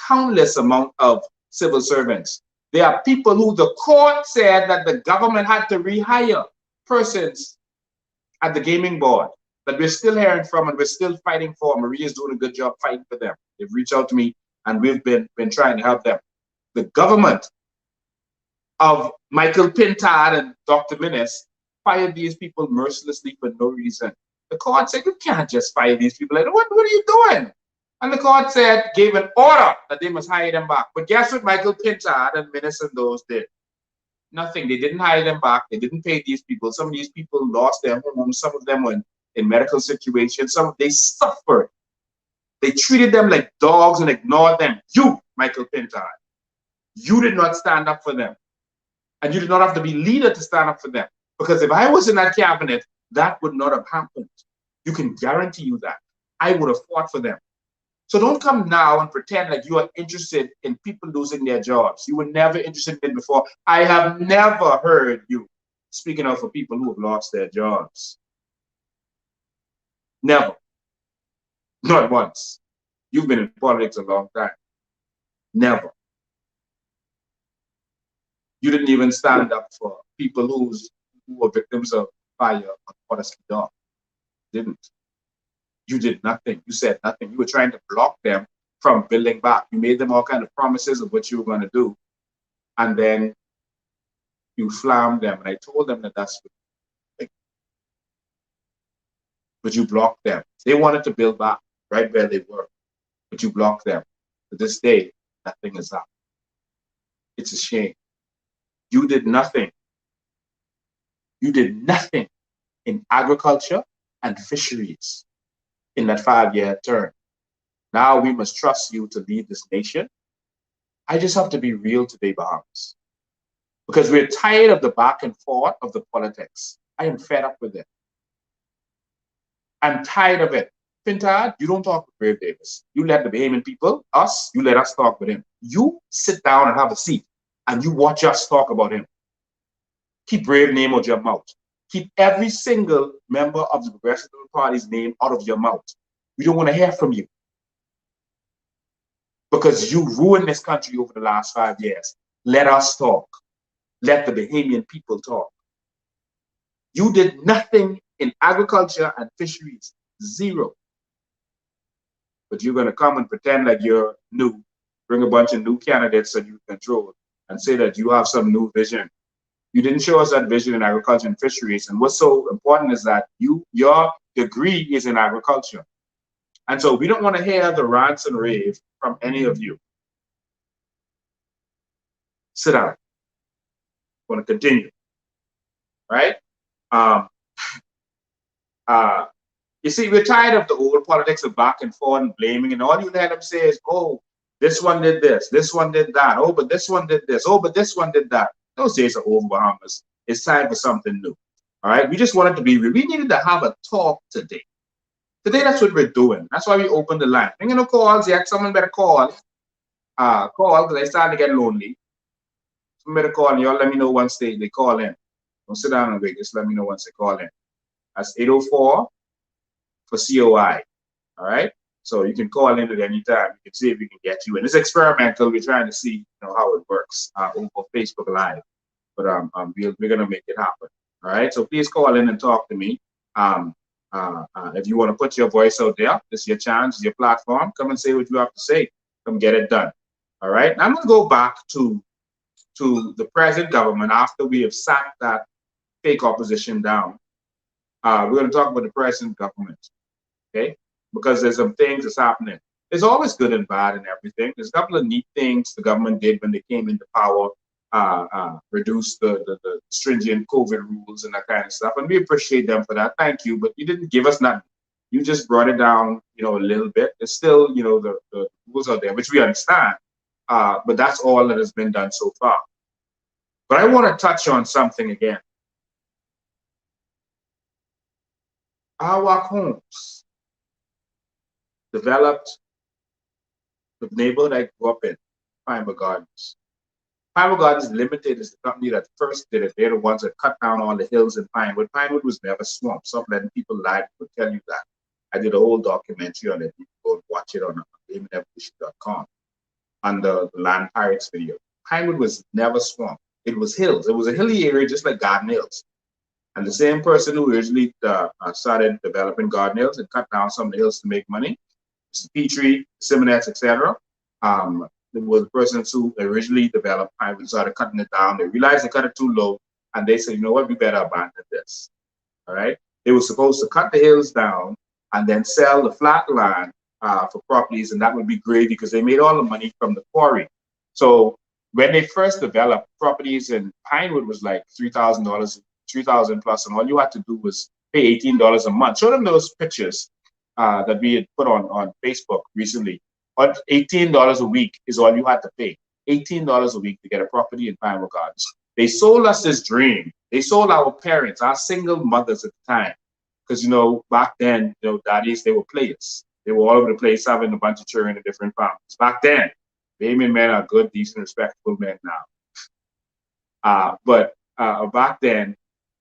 countless amount of civil servants. There are people who the court said that the government had to rehire persons at the gaming board that we're still hearing from and we're still fighting for. Maria's doing a good job fighting for them. They've reached out to me and we've been trying to help them. The government of Michael Pintard and Dr. Minnis fired these people mercilessly for no reason. The court said, you can't just fire these people. Like, what are you doing? And the court gave an order that they must hire them back. But guess what Michael Pintard and Minnis and those did? Nothing. They didn't hire them back. They didn't pay these people. Some of these people lost their homes. Some of them were in medical situations. They suffered. They treated them like dogs and ignored them. You, Michael Pintard, you did not stand up for them. And you did not have to be leader to stand up for them. Because if I was in that cabinet, that would not have happened. You can guarantee you that. I would have fought for them. So don't come now and pretend like you are interested in people losing their jobs. You were never interested in it before. I have never heard you speaking out for people who have lost their jobs. Never. Not once. You've been in politics a long time. Never. You didn't even stand up for people who were victims of fire on Forestry Dock. Didn't. You did nothing. You said nothing. You were trying to block them from building back. You made them all kind of promises of what you were going to do. And then you flammed them. And I told them that that's what you think. But you blocked them. They wanted to build back right where they were. But you blocked them. To this day, nothing is up. It's a shame. You did nothing. You did nothing in agriculture and fisheries in that 5-year term. Now we must trust you to lead this nation. I just have to be real today, Bahamas. Because we're tired of the back and forth of the politics. I am fed up with it. I'm tired of it. Pintard, you don't talk with Brave Davis. You let the Bahamian people, you let us talk with him. You sit down and have a seat and you watch us talk about him. Keep Brave name out your mouth. Keep every single member of the Progressive Party's name out of your mouth. We don't want to hear from you. Because you ruined this country over the last 5 years. Let us talk. Let the Bahamian people talk. You did nothing in agriculture and fisheries. Zero. But you're going to come and pretend like you're new, bring a bunch of new candidates that you control, and say that you have some new vision. You didn't show us that vision in agriculture and fisheries. And what's so important is that your degree is in agriculture. And so we don't want to hear the rants and rave from any of you. Sit down. I want to continue. Right? You see, we're tired of the old politics of back and forth and blaming, and all you let them say is, oh, this one did this one did that, oh, but this one did this, oh, but this one did that. Those days are over, Bahamas. It's time for something new. All right? We just wanted to be real. We needed to have a talk today. Today, that's what we're doing. That's why we opened the line. You know, calls yet. Someone better call. Call, because I started to get lonely. Someone better call, and y'all let me know once they call in. Don't sit down and wait. Just let me know once they call in. That's 804 for COI. All right? So you can call in at any time. You can see if we can get you in. It's experimental. We're trying to see how it works over Facebook Live. But we're going to make it happen. All right? So please call in and talk to me. If you want to put your voice out there, this is your chance, this is your platform. Come and say what you have to say. Come get it done. All right? Now I'm going to go back to the present government after we have sacked that fake opposition down. We're going to talk about the present government. Okay? Because there's some things that's happening. There's always good and bad in everything. There's a couple of neat things the government did when they came into power, reduce the stringent COVID rules and that kind of stuff. And we appreciate them for that. Thank you. But you didn't give us nothing. You just brought it down, a little bit. There's still, the rules out there, which we understand. But that's all that has been done so far. But I want to touch on something again. Arawak Homes developed the neighborhood I grew up in, Pinewood Gardens. Pinewood Gardens Limited is the company that first did it. They're the ones that cut down all the hills in Pinewood. Pinewood was never swamp. Some letting people lie to tell you that. I did a whole documentary on it. You can go and watch it on GameandEvolution.com under the Land Pirates video. Pinewood was never swamp. It was hills. It was a hilly area just like Garden Hills. And the same person who originally started developing Garden Hills and cut down some of the hills to make money, Mr. Petrie, Simonettes, etc. There was the persons who originally developed Pinewood, started cutting it down. They realized they cut it too low, and they said, you know what, we better abandon this. All right. They were supposed to cut the hills down and then sell the flat land for properties, and that would be great because they made all the money from the quarry. So when they first developed properties in Pinewood was like $3,000, $3,000 plus, and all you had to do was pay $18 a month. Show them those pictures that we had put on Facebook recently. But $18 a week is all you had to pay. $18 a week to get a property in Pinewood Gardens. They sold us this dream. They sold our parents, our single mothers at the time. Because, you know, back then, you know, daddies, they were players. They were all over the place having a bunch of children in different families. Back then, Bahamian men are good, decent, respectable men now. But back then,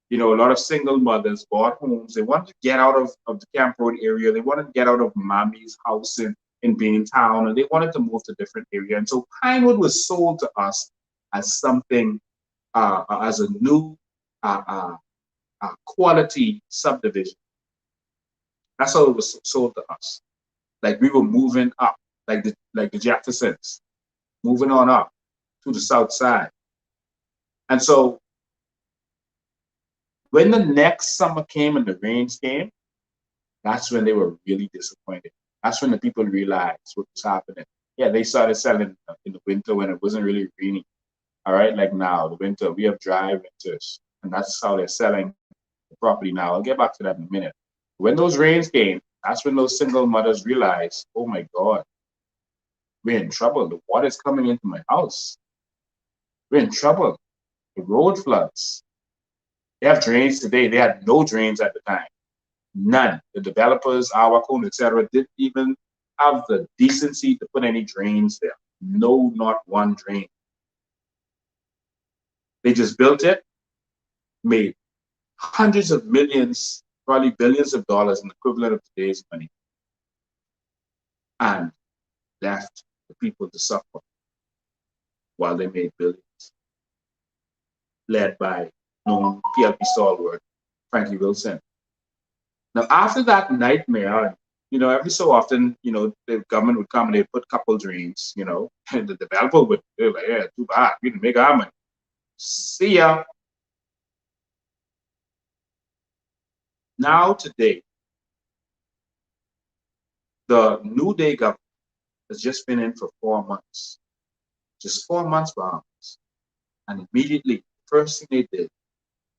you know, a lot of single mothers bought homes. They wanted to get out of the Camp Road area. They wanted to get out of mommy's house in Baintown, and they wanted to move to a different area. And so Pinewood was sold to us as something, as a new quality subdivision. That's how it was sold to us. Like we were moving up, like the Jeffersons, moving on up to the south side. And so when the next summer came and the rains came, that's when they were really disappointed. That's when the people realized what was happening. Yeah, they started selling in the winter when it wasn't really rainy. All right, like now, the winter, we have dry winters, and that's how they're selling the property now. I'll get back to that in a minute. When those rains came, that's when those single mothers realized, oh my God, we're in trouble. The water's coming into my house. We're in trouble. The road floods. They have drains today. They had no drains at the time. None. The developers, Arawak, etc., didn't even have the decency to put any drains there. No, not one drain. They just built it, made hundreds of millions, probably billions of dollars in the equivalent of today's money, and left the people to suffer while they made billions. Led by known PLP stalwart Frankie Wilson. Now, after that nightmare, you know, every so often, you know, the government would come and they'd put a couple drains, you know, and the developer would be like, yeah, too bad, we didn't make our money. See ya. Now, today, the New Day government has just been in for 4 months. Just 4 months for us. And immediately, the first thing they did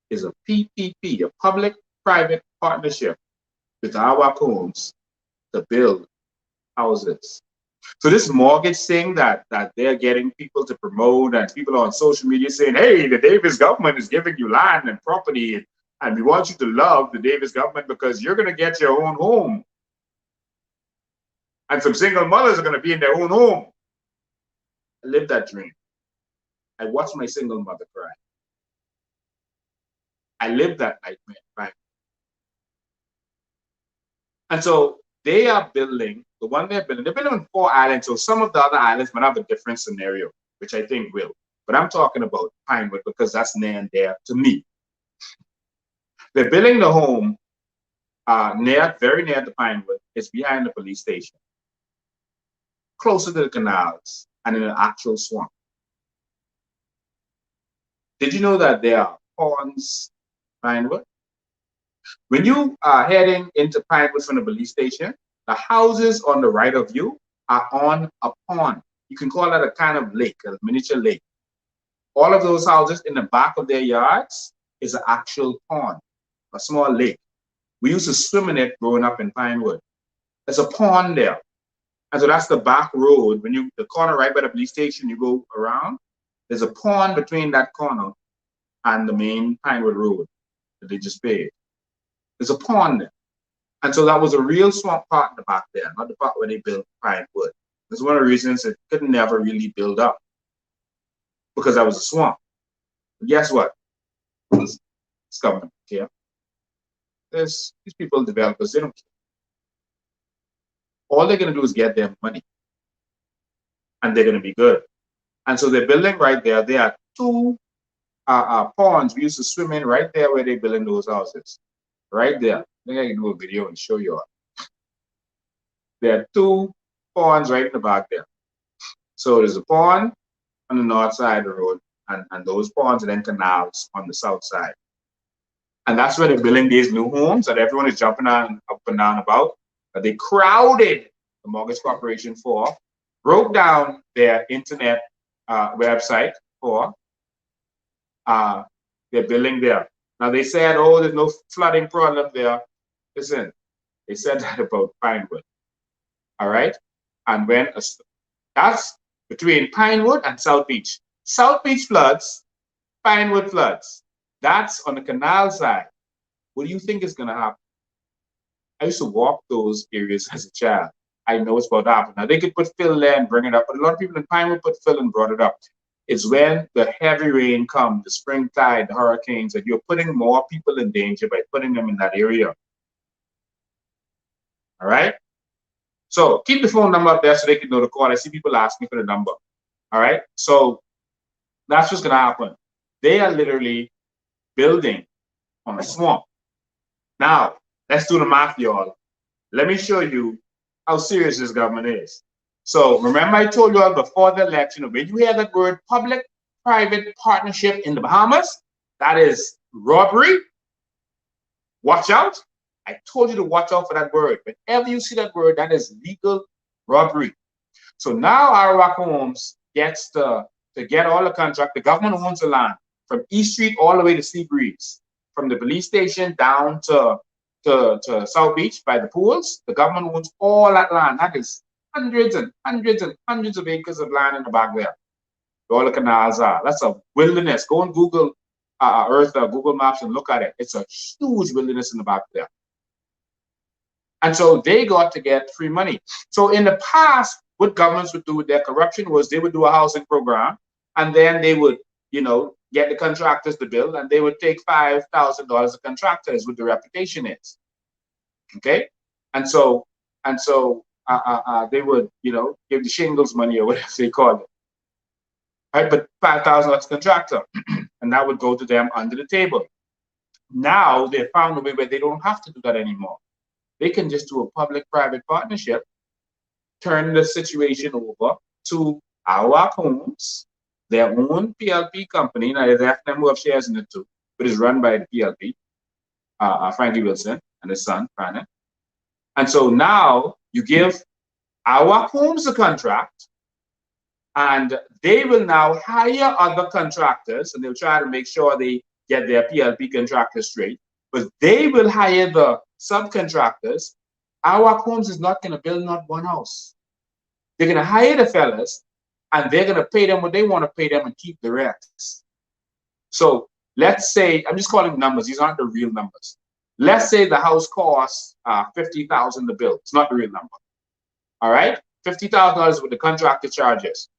is a PPP, a public-private partnership with Arawak Homes to build houses. So this mortgage thing that they're getting people to promote, and people on social media saying, hey, the Davis government is giving you land and property, and we want you to love the Davis government because you're going to get your own home. And some single mothers are going to be in their own home. I lived that dream. I watched my single mother cry. I lived that nightmare, right? And so they are building, the one they're building on 4 islands. So some of the other islands might have a different scenario, which I think will. But I'm talking about Pinewood because that's near and dear to me. They're building the home very near the Pinewood. It's behind the police station, closer to the canals and in an actual swamp. Did you know that there are ponds in Pinewood? When you are heading into Pinewood from the police station, the houses on the right of you are on a pond. You can call that a kind of lake, a miniature lake. All of those houses in the back of their yards is an actual pond, a small lake. We used to swim in it growing up in Pinewood. There's a pond there. And so that's the back road. When you, the corner right by the police station, you go around, there's a pond between that corner and the main Pinewood Road that they just paved. There's a pond there. And so that was a real swamp part in the back there, not the part where they built pine wood. That's one of the reasons it could never really build up, because that was a swamp. But guess what? It's government care. These people, developers, they don't care. All they're going to do is get their money, and they're going to be good. And so they're building right there. There are two ponds we used to swim in right there where they're building those houses. Right there. I think I can do a video and show you all. There are two ponds right in the back there. So there's a pond on the north side of the road, and those ponds and then canals on the south side. And that's where they're building these new homes that everyone is jumping on up and down about. That they crowded the mortgage corporation for, broke down their internet website for. They're building there. Now they said, oh, there's no flooding problem there. Listen, they said that about Pinewood. All right? And when that's between Pinewood and South Beach. South Beach floods, Pinewood floods. That's on the canal side. What do you think is going to happen? I used to walk those areas as a child. I know it's about to happen. Now they could put fill there and bring it up, but a lot of people in Pinewood put fill and brought it up. It's when the heavy rain comes, the spring tide, the hurricanes, that you're putting more people in danger by putting them in that area. All right? So keep the phone number up there so they can know the call. I see people asking for the number. All right? So that's what's going to happen. They are literally building on a swamp. Now, let's do the math, y'all. Let me show you how serious this government is. So remember I told you all before the election, when you hear that word public-private partnership in the Bahamas, that is robbery. Watch out. I told you to watch out for that word. Whenever you see that word, that is legal robbery. So now Arawak Homes gets to get all the contract. The government owns the land from East Street all the way to Sea Breeze, from the police station down to South Beach by the pools. The government owns all that land. That is hundreds and hundreds and hundreds of acres of land in the back there. All the canals are. That's a wilderness. Go on Google Earth or Google Maps and look at it. It's a huge wilderness in the back there. And so they got to get free money. So in the past, what governments would do with their corruption was they would do a housing program, and then they would, get the contractors to build, and they would take $5,000 of contractors with the reputation is. Okay? And so they would, give the shingles money or whatever they call it. Right? But $5,000 contractor, and that would go to them under the table. Now they found a way where they don't have to do that anymore. They can just do a public-private partnership, turn the situation over to Arawak Homes, their own PLP company. Now there's FNM who have shares in it too, but it's run by the PLP, Frankie Wilson and his son, Franny. And so now you give Arawak Homes a contract, and they will now hire other contractors, and they'll try to make sure they get their PLP contractors straight. But they will hire the subcontractors. Arawak Homes is not going to build not one house. They're going to hire the fellas, and they're going to pay them what they want to pay them and keep the rest. So let's say, I'm just calling numbers. These aren't the real numbers. Let's say the house costs $50,000 to build. It's not the real number. All right? $50,000 what the contractor charges.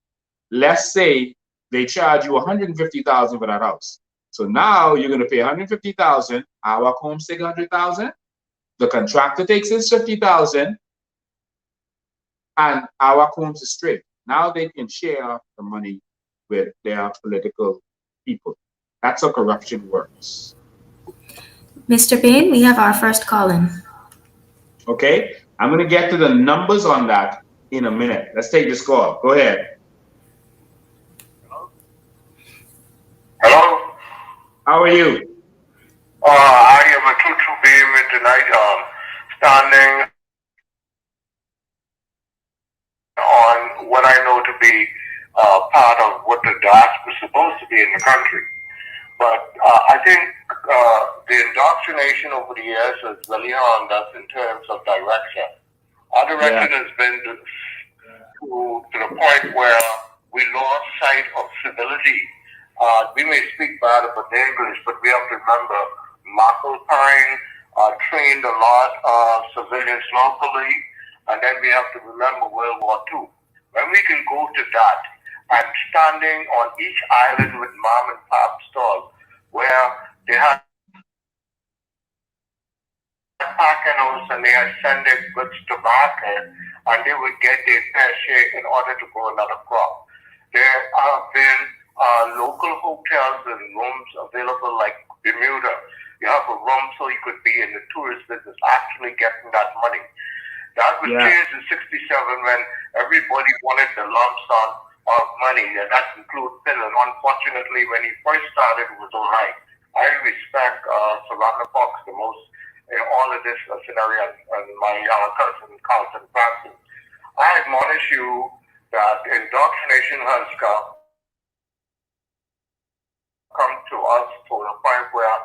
Let's say they charge you $150,000 for that house. So now you're going to pay $150,000. Arawak Homes take $100,000. The contractor takes his $50,000, and Arawak Homes is straight. Now they can share the money with their political people. That's how corruption works. Mr. Bain, we have our first call in. Okay, I'm going to get to the numbers on that in a minute. Let's take this call. Go ahead. Hello? How are you? I am a Tutu Beam tonight, standing on what I know to be part of what the diaspora is supposed to be in the country. But I think the indoctrination over the years has really harmed us in terms of direction. Our direction has been to the point where we lost sight of civility. We may speak bad about English, but we have to remember Markle Pine, trained a lot of civilians locally, and then we have to remember World War II. When we can go to that, and standing on each island with mom and pop stores, where they had packing and they had sent their goods to market, and they would get their fair share in order to grow another crop. There have been local hotels and rooms available like Bermuda. You have a room so you could be in the tourist business, actually getting that money. That was changed in '67 when everybody wanted the lump sum of money, and that includes Finland. Unfortunately, when he first started, it was all right. I respect Savannah Fox the most in all of this scenario, and my cousin Carlton Francis. I admonish you that indoctrination has come to us to the point where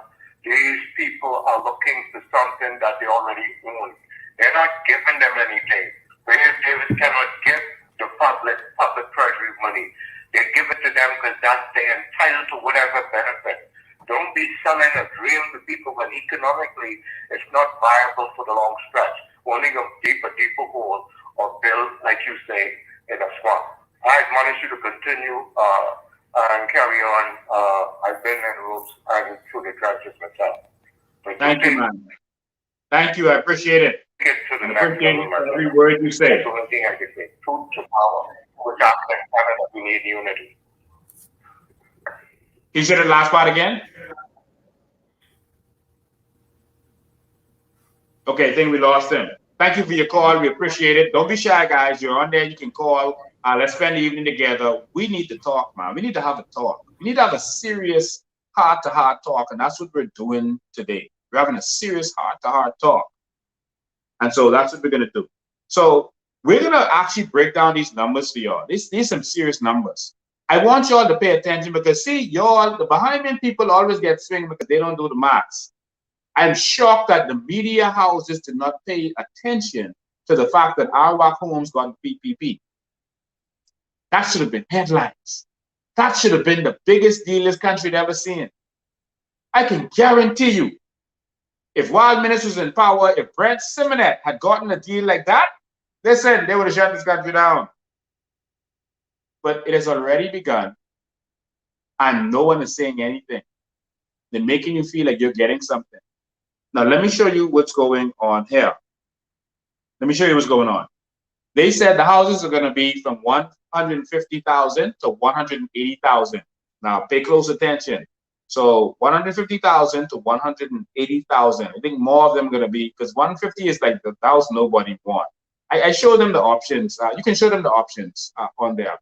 these people are looking for something that they already own. They're not giving them anything. Whereas Davis cannot give the public treasury money. They give it to them because that's they're entitled to whatever benefit. Don't be selling a dream to people when economically it's not viable for the long stretch. Only a deeper hole or build, like you say, in a swamp. I admonish you to continue and carry on. I've been in ropes and through the trenches myself. But thank you, man. Thank you. I appreciate it. Get to the I next appreciate level, every word you say. That's the only thing I can say. Truth to power. We're talking in Canada, we need unity. Can you say the last part again? Okay, I think we lost him. Thank you for your call. We appreciate it. Don't be shy, guys. You're on there. You can call. Let's spend the evening together. We need to talk, man. We need to have a talk. We need to have a serious heart-to-heart talk, and that's what we're doing today. We're having a serious heart-to-heart talk. And so that's what we're going to do. So we're going to actually break down these numbers for y'all. These are some serious numbers. I want y'all to pay attention because, see, y'all, the behind-men people always get swinged because they don't do the maths. I'm shocked that the media houses did not pay attention to the fact that Arawak homes got PPP. That should have been headlines. That should have been the biggest deal this country had ever seen. I can guarantee you, if Wild Ministers in power, if Brent Simonet had gotten a deal like that, listen, they would have shut this country down. But it has already begun, and no one is saying anything. They're making you feel like you're getting something. Now, let me show you what's going on here. Let me show you what's going on. They said the houses are going to be from 150,000 to 180,000. Now, pay close attention. So 150,000 to 180,000. I think more of them are going to be, because 150 is like the house nobody want. I show them the options. You can show them the options on there.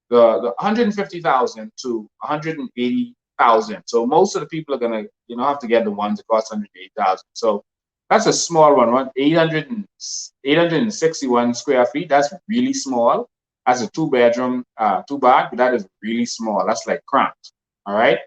The 150,000 to 180,000. So most of the people are going to, have to get the ones that cost 180,000. So that's a small one. 861 square feet. That's really small. That's a 2-bedroom, 2-bath. But that is really small. That's like cramped. All right.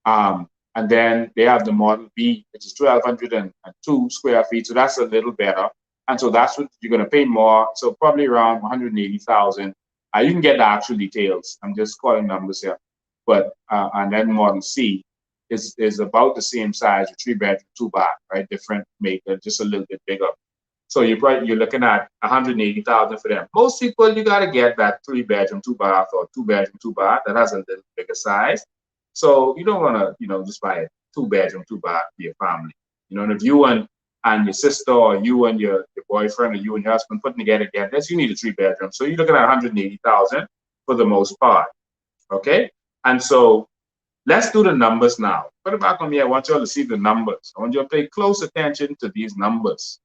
And then they have the Model B, which is 1,202 square feet. So that's a little better. And so that's what you're going to pay more. So probably around 180,000. You can get the actual details. I'm just calling numbers here. But and then Model C is about the same size, a 3-bedroom, 2-bath, right? Different maker, just a little bit bigger. So you're looking at 180,000 for them. Most people, you got to get that 3-bedroom, 2-bath or 2-bedroom, 2-bath that has a little bigger size. So you don't want to, just buy a 2-bedroom, 2-bath for your family. And if you and your sister or you and your boyfriend or you and your husband putting together, you need a 3-bedroom. So you're looking at 180,000 for the most part. Okay? And so let's do the numbers now. Put it back on me. I want y'all to see the numbers. I want you to pay close attention to these numbers,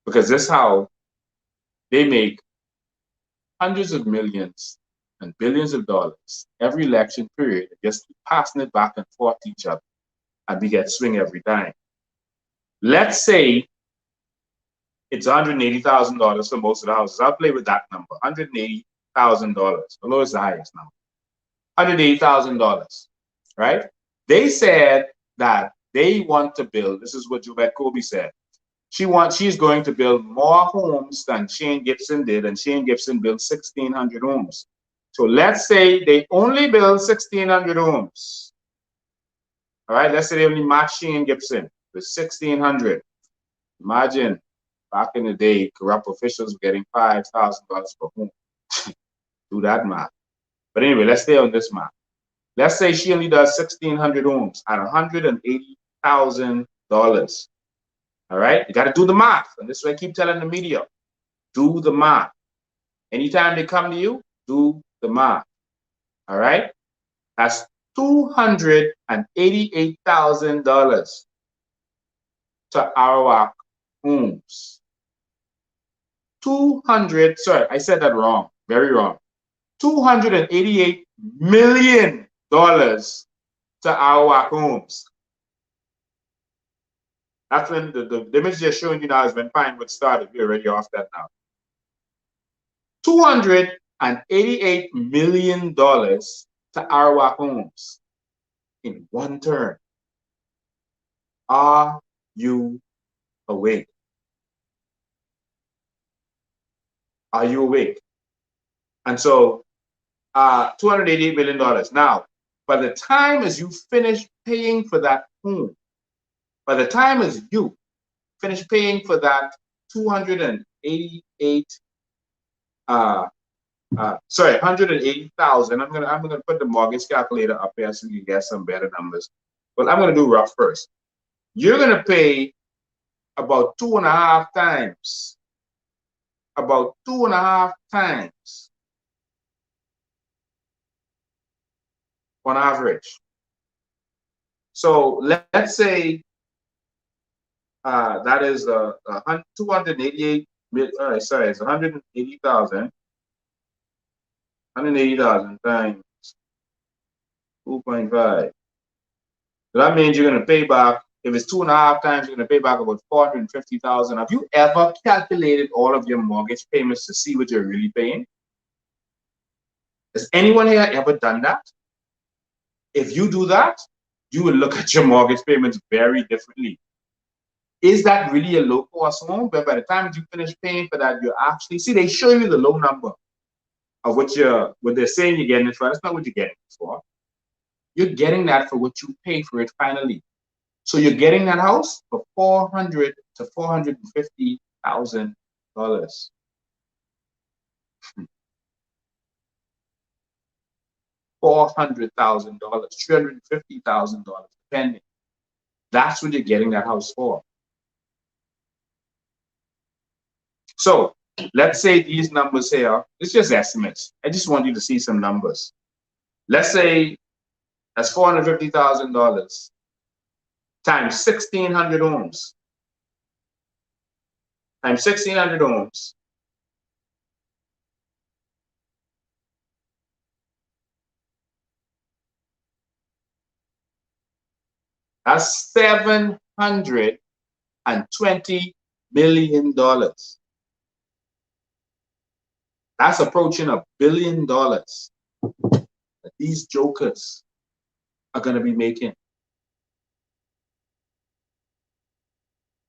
because this is how they make hundreds of millions and billions of dollars every election period, just passing it back and forth to each other, and we get swing every time. Let's say it's $180,000 for most of the houses. I'll play with that number, $180,000. Although it's the highest number, $180,000, right? They said that they want to build. This is what Jovette Kobe said. She's going to build more homes than Shane Gibson did, and Shane Gibson built 1,600 homes. So let's say they only build 1,600 homes. All right, let's say they only match Shane Gibson with 1,600. Imagine back in the day, corrupt officials were getting $5,000 per home. Do that math. But anyway, let's stay on this math. Let's say she only does 1,600 homes at $180,000. All right, you got to do the math. And this is what I keep telling the media. Do the math. Anytime they come to you, do the math. All right, that's $288,000 to Arawak homes. 200, sorry, I said that wrong, very wrong. $288 million to Arawak homes. That's when the image they're showing you now is when Pinewood started. We're already off that now. $288 million to Arawak homes in one term. Are you awake? Are you awake? And so, $288 million. Now, by the time as you finish paying for that home, by the time as you finish paying for that 180,000. I'm gonna put the mortgage calculator up here so you get some better numbers. But I'm gonna do rough first. You're gonna pay about 2.5 times. About 2.5 times on average. So let's say that is 288. Sorry, it's 180,000. 180,000 times 2.5. So that means you're going to pay back, if it's 2.5 times, you're going to pay back about 450,000. Have you ever calculated all of your mortgage payments to see what you're really paying? Has anyone here ever done that? If you do that, you will look at your mortgage payments very differently. Is that really a low cost home? But by the time you finish paying for that, you actually see they show you the low number of what they're saying you're getting it for. That's not what you're getting it for. You're getting that for what you pay for it finally. So you're getting that house for $400,000 to $450,000. $400,000, $350,000, depending. That's what you're getting that house for. So let's say these numbers here, it's just estimates. I just want you to see some numbers. Let's say that's $450,000 times 1,600 homes. Times 1,600 homes. That's $720 million. That's approaching $1 billion that these jokers are going to be making.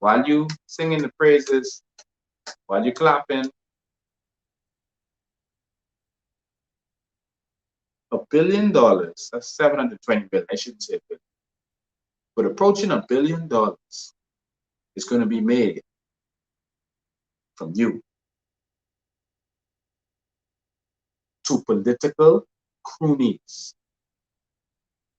While you singing the praises, while you clapping, $1 billion, that's 720 billion, I shouldn't say billion, but approaching $1 billion is going to be made from you to political cronies.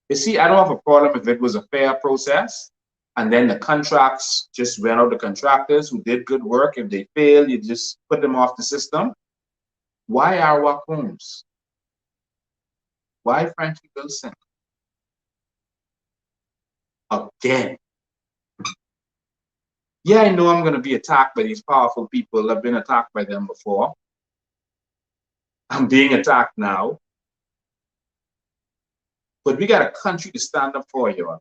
You see, I don't have a problem if it was a fair process and then the contracts just went out to contractors who did good work. If they fail, you just put them off the system. Why Arawak homes? Why Frankie Wilson? Again. Yeah, I know I'm going to be attacked by these powerful people. I've been attacked by them before. I'm being attacked now. But we got a country to stand up for, y'all.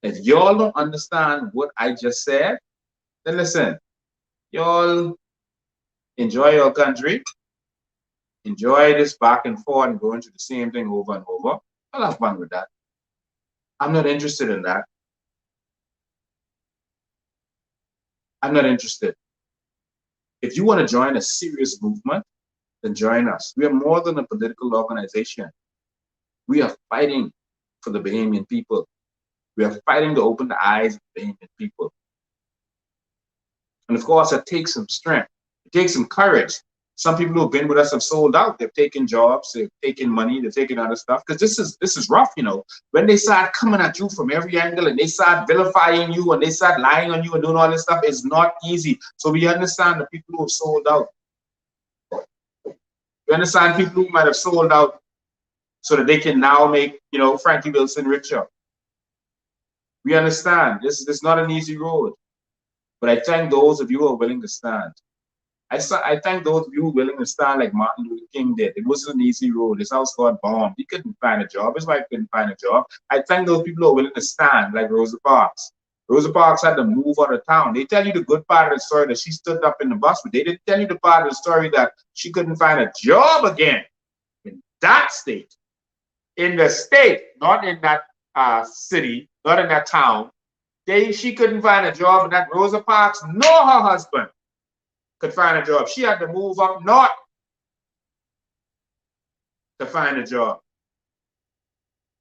If y'all don't understand what I just said, then listen, y'all enjoy your country. Enjoy this back and forth and going to the same thing over and over. I'll have fun with that. I'm not interested in that. I'm not interested. If you want to join a serious movement, then join us. We are more than a political organization. We are fighting for the Bahamian people. We are fighting to open the eyes of the Bahamian people. And of course, it takes some strength. It takes some courage. Some people who've been with us have sold out. They've taken jobs, they've taken money, they've taken other stuff. Because this is rough, you know. When they start coming at you from every angle and they start vilifying you and they start lying on you and doing all this stuff, it's not easy. So we understand the people who have sold out. We understand people who might have sold out so that they can now make, you know, Frankie Wilson richer. We understand this is not an easy road. But I thank those of you who are willing to stand. I thank those of you who are willing to stand like Martin Luther King did. It wasn't an easy road. His house got bombed. He couldn't find a job. His wife couldn't find a job. I thank those people who are willing to stand like Rosa Parks. Rosa Parks had to move out of town. They tell you the good part of the story that she stood up in the bus, but they didn't tell you the part of the story that she couldn't find a job again in that state. In the state, not in that city, not in that town. She couldn't find a job, and that Rosa Parks nor her husband could find a job. She had to move up north to find a job.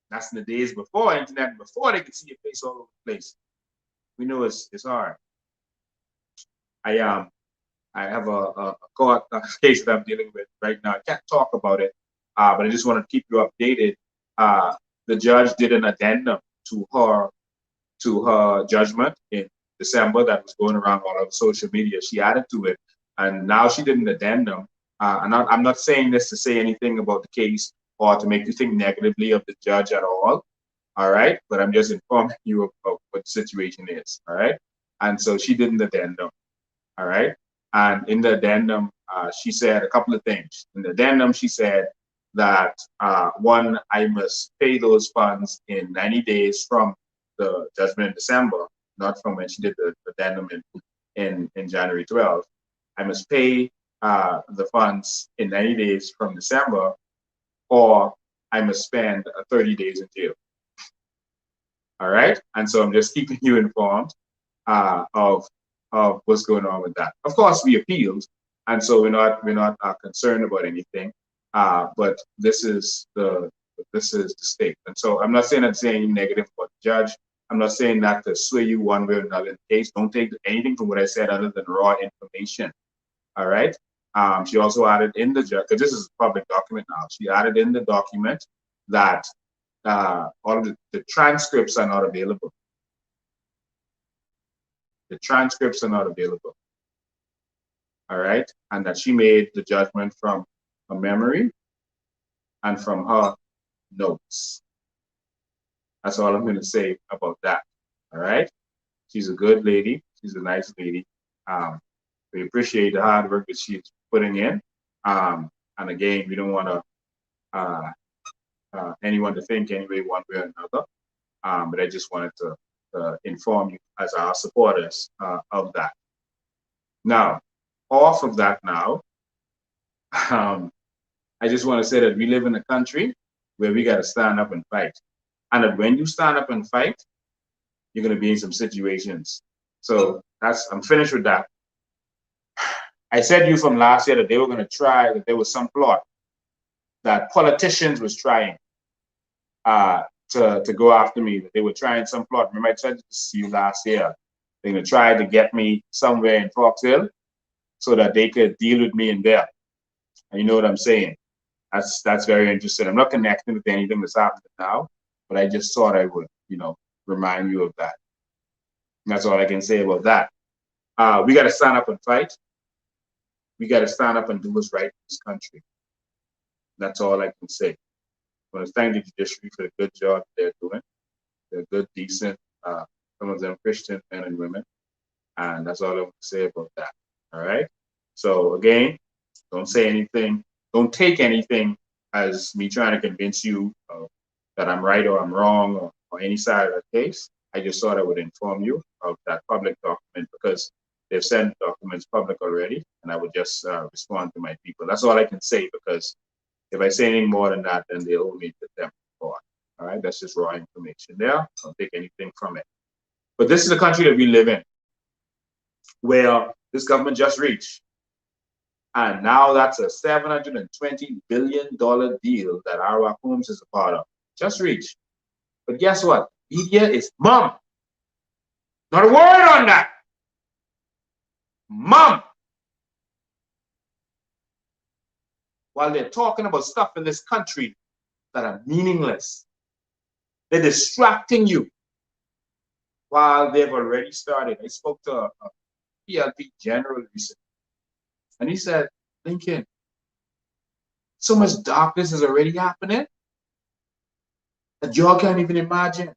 That's in the days before internet, before they could see your face all over the place. We know it's hard. I have a court case that I'm dealing with right now. I can't talk about it, but I just want to keep you updated. The judge did an addendum to her judgment in December that was going around all over social media. She added to it, and now she did an addendum. I'm not saying this to say anything about the case or to make you think negatively of the judge at all right? But I'm just informing you of what the situation is, all right? And so she did an addendum, all right? And in the addendum, she said a couple of things. In the addendum, she said that, one, I must pay those funds in 90 days from the judgment in December, not from when she did the addendum in January 12th. I must pay the funds in 90 days from December, or I must spend 30 days in jail. All right, and so I'm just keeping you informed of what's going on with that. Of course, we appealed, and so we're not concerned about anything. But this is the state, and so I'm not saying anything negative about the judge. I'm not saying that to sway you one way or another in the case. Don't take anything from what I said other than raw information. All right. She also added in the judge, because this is a public document now. She added in the document that all of the transcripts are not available. The transcripts are not available. All right, and that she made the judgment from her memory and from her notes. That's all I'm going to say about that. All right, she's a good lady. She's a nice lady. We appreciate the hard work that she's putting in. And again, we don't want to anyone to think anyway one way or another. But I just wanted to inform you as our supporters of that. Now, off of that now, I just want to say that we live in a country where we got to stand up and fight. And that when you stand up and fight, you're going to be in some situations. So I'm finished with that. I said to you from last year that they were going to try, that there was some plot that politicians was trying to go after me, that they were trying some plot. Remember I said this to you last year. They're going to try to get me somewhere in Fox Hill so that they could deal with me in there. And you know what I'm saying? That's very interesting. I'm not connecting with anything that's happening now, but I just thought I would, remind you of that. And that's all I can say about that. We got to stand up and fight. We got to stand up and do what's right in this country. That's all I can say. I want to thank the judiciary for the good job they're doing. They're good, decent, some of them Christian men and women. And that's all I want to say about that. All right? So again, don't say anything. Don't take anything as me trying to convince you that I'm right or I'm wrong or any side of the case. I just thought I would inform you of that public document because they've sent documents public already, and I would just respond to my people. That's all I can say, because if I say anything more than that, then they'll hold me to them for. All right, that's just raw information there. Don't take anything from it. But this is the country that we live in, where this government just reached. And now that's a $720 billion deal that Arawak Homes is a part of. Just reached. But guess what? Media is mum. Not a word on that. Mom! While they're talking about stuff in this country that are meaningless. They're distracting you while they've already started. I spoke to a PLP general recently, and he said, Lincoln, so much darkness is already happening that y'all can't even imagine. He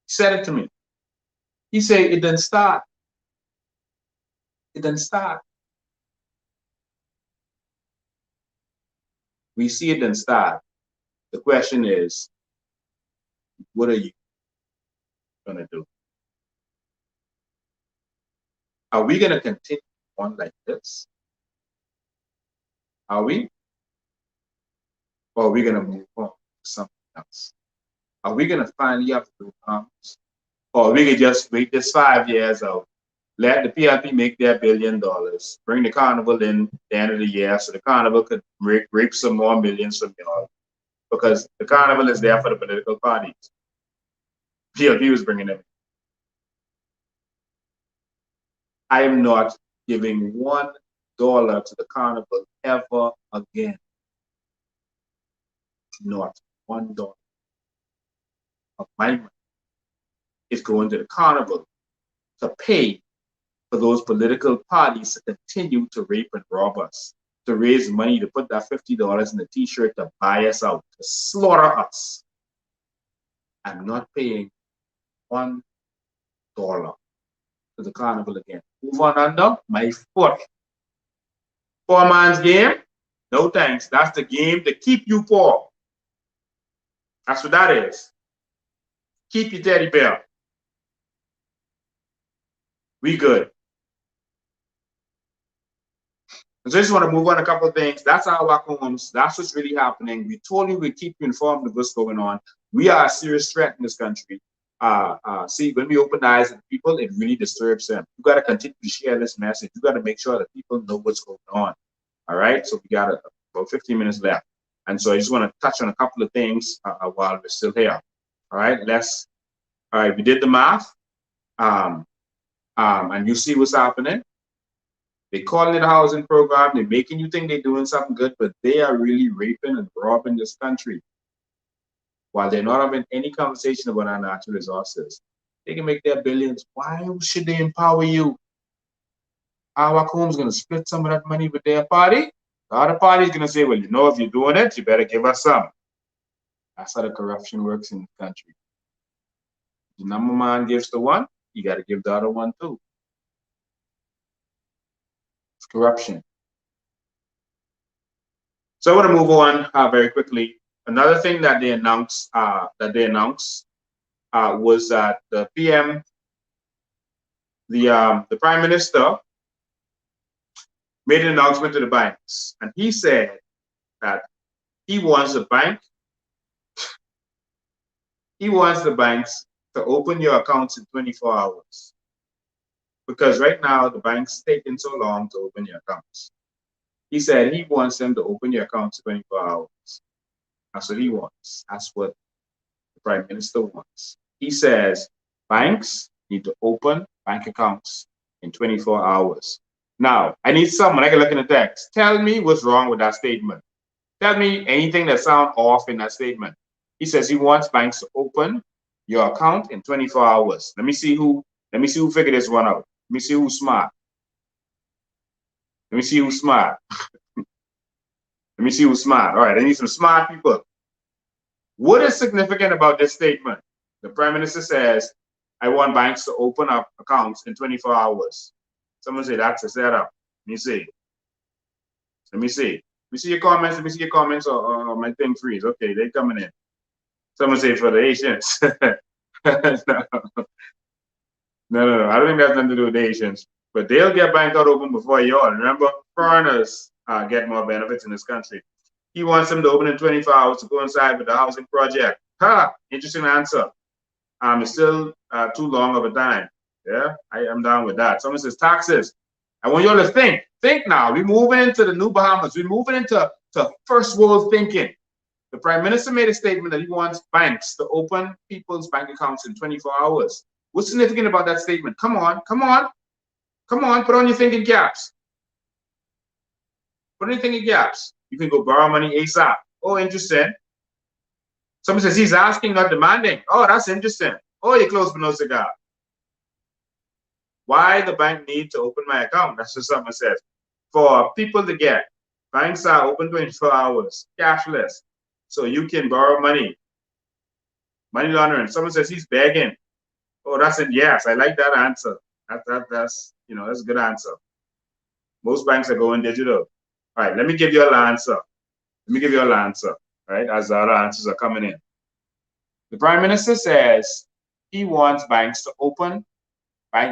said it to me. He said, it didn't start. It didn't start. We see it didn't start. The question is, what are you going to do? Are we going to continue on like this? Are we? Or are we going to move on to something else? Are we going to finally have to arms? Or we could just wait this 5 years out, let the PLP make their $1 billion, bring the carnival in the end of the year so the carnival could reap some more millions from y'all. Because the carnival is there for the political parties. PLP was bringing them. I am not giving $1 to the carnival ever again. Not $1 of my money is going to the carnival to pay for those political parties to continue to rape and rob us, to raise money to put that $50 in the t-shirt to buy us out, to slaughter us. I'm not paying $1 to the carnival again. Move on under my foot. Poor man's game? No thanks. That's the game to keep you poor. That's what that is. Keep your teddy bear. We good. So I just want to move on a couple of things. That's Arawak homes. That's what's really happening. We told you we'd keep you informed of what's going on. We are a serious threat in this country. See, when we open the eyes of people, it really disturbs them. You got to continue to share this message. You got to make sure that people know what's going on. All right. So we got about 15 minutes left. And so I just want to touch on a couple of things while we're still here. All right. All right. We did the math. And you see what's happening. They calling it a housing program. They're making you think they're doing something good, but they are really raping and robbing this country. While they're not having any conversation about our natural resources. They can make their billions. Why should they empower you? Arawak Home's going to split some of that money with their party. The other party is going to say, well, you know, if you're doing it, you better give us some. That's how the corruption works in the country. The number man gives to one, you got to give the other one too. It's corruption. So I want to move on very quickly. Another thing that they announced was that the PM, the Prime Minister, made an announcement to the banks, and he said that he wants the banks to open your accounts in 24 hours. Because right now the bank's taking so long to open your accounts. He said he wants them to open your accounts in 24 hours. That's what he wants. That's what the Prime Minister wants. He says banks need to open bank accounts in 24 hours. Now, I need someone, I can look in the text. Tell me what's wrong with that statement. Tell me anything that sounds off in that statement. He says he wants banks to open your account in 24 hours. Let me see who figured this one out. Let me see who's smart. Let me see who's smart. Let me see who's smart. All right, I need some smart people. What is significant about this statement? The Prime Minister says, I want banks to open up accounts in 24 hours. Someone say that's a setup. Let me see. Let me see. Let me see your comments. Let me see your comments or my thing freeze. Okay, they're coming in. Someone say for the Asians. No. I don't think that's nothing to do with the Asians. But they'll get bank account open before y'all. Remember, foreigners get more benefits in this country. He wants them to open in 24 hours to coincide with the housing project. Interesting answer. It's still too long of a time. Yeah, I am down with that. Someone says taxes. I want y'all to think. Think now. We're moving into the new Bahamas. We're moving into first world thinking. The Prime Minister made a statement that he wants banks to open people's bank accounts in 24 hours. What's significant about that statement? Come on, come on. Come on, put on your thinking caps. Put on your thinking caps. You can go borrow money ASAP. Oh, interesting. Someone says he's asking, not demanding. Oh, that's interesting. Oh, you close for no cigar. Why the bank need to open my account? That's what someone says. For people to get. Banks are open 24 hours, cashless. So you can borrow money. Money laundering. Someone says he's begging. Oh, that's it. Yes, I like that answer. That's that's a good answer. Most banks are going digital. All right, let me give you an answer. Let me give you an answer. All right, as the other answers are coming in. The Prime Minister says he wants banks to open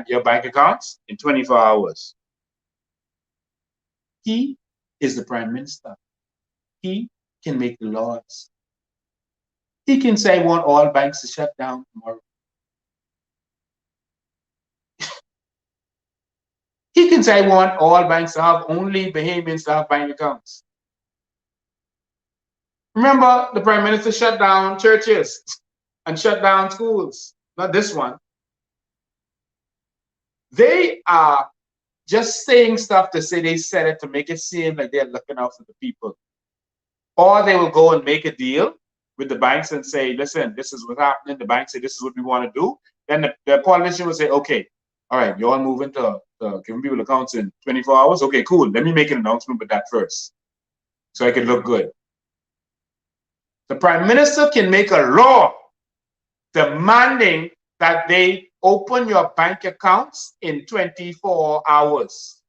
your bank accounts in 24 hours. He is the Prime Minister. He can make the laws. He can say, I want all banks to shut down tomorrow. He can say, I want all banks to have only Bahamians to have bank accounts. Remember, the Prime Minister shut down churches and shut down schools. Not this one. They are just saying stuff to say they said it to make it seem like they're looking out for the people. Or they will go and make a deal with the banks and say, listen, this is what's happening. The bank say, this is what we want to do. Then the politician will say, okay, all right, you're all moving to giving people accounts in 24 hours. Okay, cool. Let me make an announcement with that first so I can look good. The Prime Minister can make a law demanding that they open your bank accounts in 24 hours.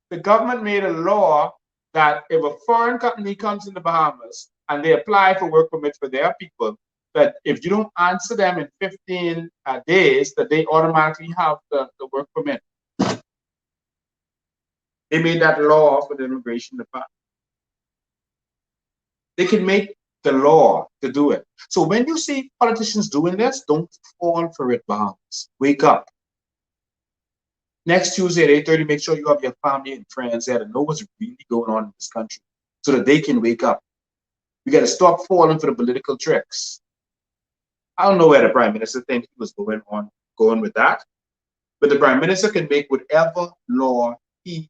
The government made a law that if a foreign company comes in the Bahamas and they apply for work permits for their people, that if you don't answer them in 15 days, that they automatically have the work permit. They made that law for the immigration department. They can make the law to do it. So when you see politicians doing this, don't fall for it, Bahamas. Wake up. Next Tuesday at 8:30, make sure you have your family and friends there to know what's really going on in this country so that they can wake up. We got to stop falling for the political tricks. I don't know where the Prime Minister thinks he was going with that, but the Prime Minister can make whatever law he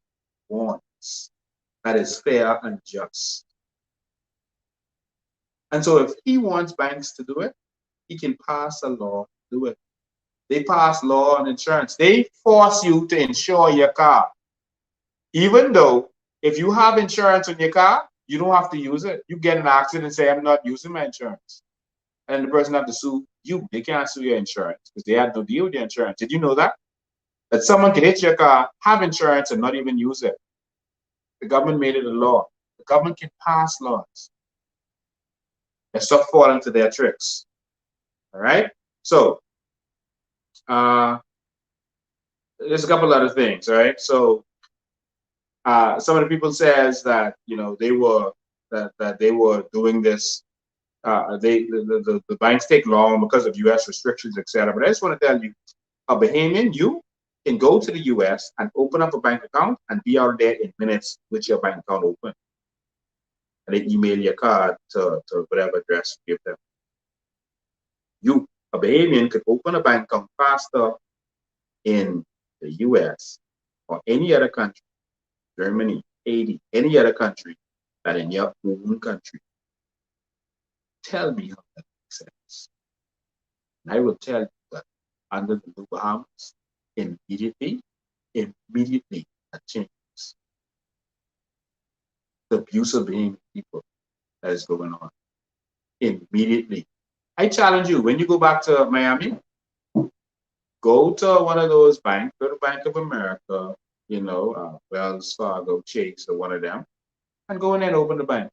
wants that is fair and just. And so if he wants banks to do it, he can pass a law to do it. They pass law on insurance. They force you to insure your car. Even though if you have insurance on your car, you don't have to use it. You get in an accident and say, I'm not using my insurance. And the person have to sue you. They can't sue your insurance because they had no deal with your insurance. Did you know that? That someone can hit your car, have insurance, and not even use it. The government made it a law. The government can pass laws. And stop falling to their tricks. All right? So, there's a couple other things, all right? So, some of the people says that, they were doing this. The banks take long because of U.S. restrictions, etc. But I just want to tell you, a Bahamian, you can go to the U.S. and open up a bank account and be out there in minutes with your bank account open. And they email your card to whatever address you give them. You, a Bahamian, could open a bank account faster in the U.S. or any other country, Germany, Haiti, any other country, than in your own country. Tell me how that makes sense. And I will tell you that under the New Bahamas, immediately, that changes. The abuse of Bahamian people that is going on. Immediately. I challenge you, when you go back to Miami, go to one of those banks, go to Bank of America, Wells Fargo, Chase, or one of them, and go in there and open the bank.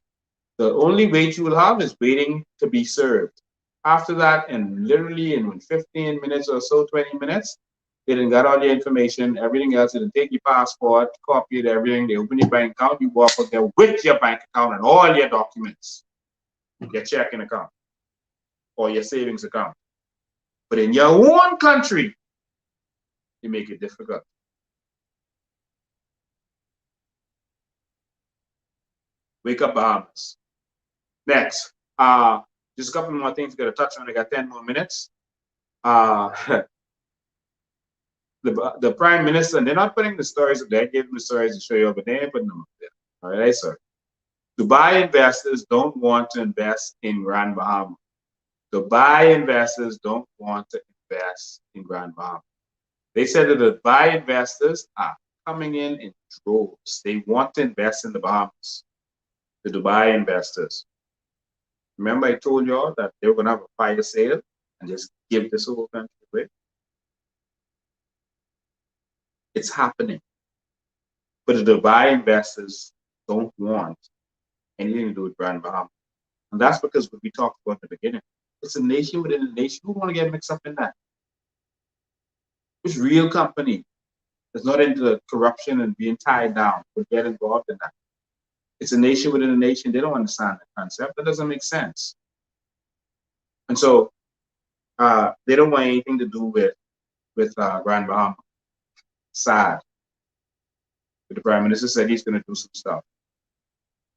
The only wait you will have is waiting to be served. After that, and literally in 15 minutes or so, 20 minutes, they done got all your information, everything else. They done take your passport, copy it, everything. They open your bank account. You walk up there with your bank account and all your documents, your checking account or your savings account. But in your own country, you make it difficult. Wake up, Bahamas. Next, just a couple more things we got to touch on. I got 10 more minutes. the prime minister, and they're not putting the stories up there. I gave them the stories to show you, but they ain't putting them up there. All right, sir. Dubai investors don't want to invest in Grand Bahama. Dubai investors don't want to invest in Grand Bahama. They said that the Dubai investors are coming in droves. They want to invest in the Bahamas. The Dubai investors. Remember I told y'all that they were going to have a fire sale and just give this whole country away? It's happening. But the Dubai investors don't want anything to do with Grand Bahama. And that's because what we talked about in the beginning. It's a nation within a nation. Who want to get mixed up in that? Which real company that's not into the corruption and being tied down would get involved in that? It's a nation within a nation. They don't understand the concept. That doesn't make sense. And so they don't want anything to do with Grand Bahama. Sad. But the Prime Minister said he's going to do some stuff.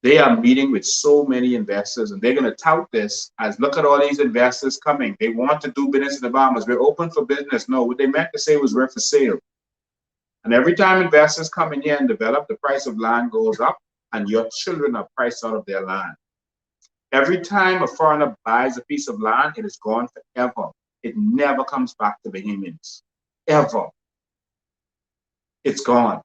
They are meeting with so many investors, and they're going to tout this as, look at all these investors coming. They want to do business in the Bahamas. We're open for business. No, what they meant to say was we're for sale. And every time investors come in here and develop, the price of land goes up, and your children are priced out of their land. Every time a foreigner buys a piece of land, it is gone forever. It never comes back to Bahamians. Ever. It's gone.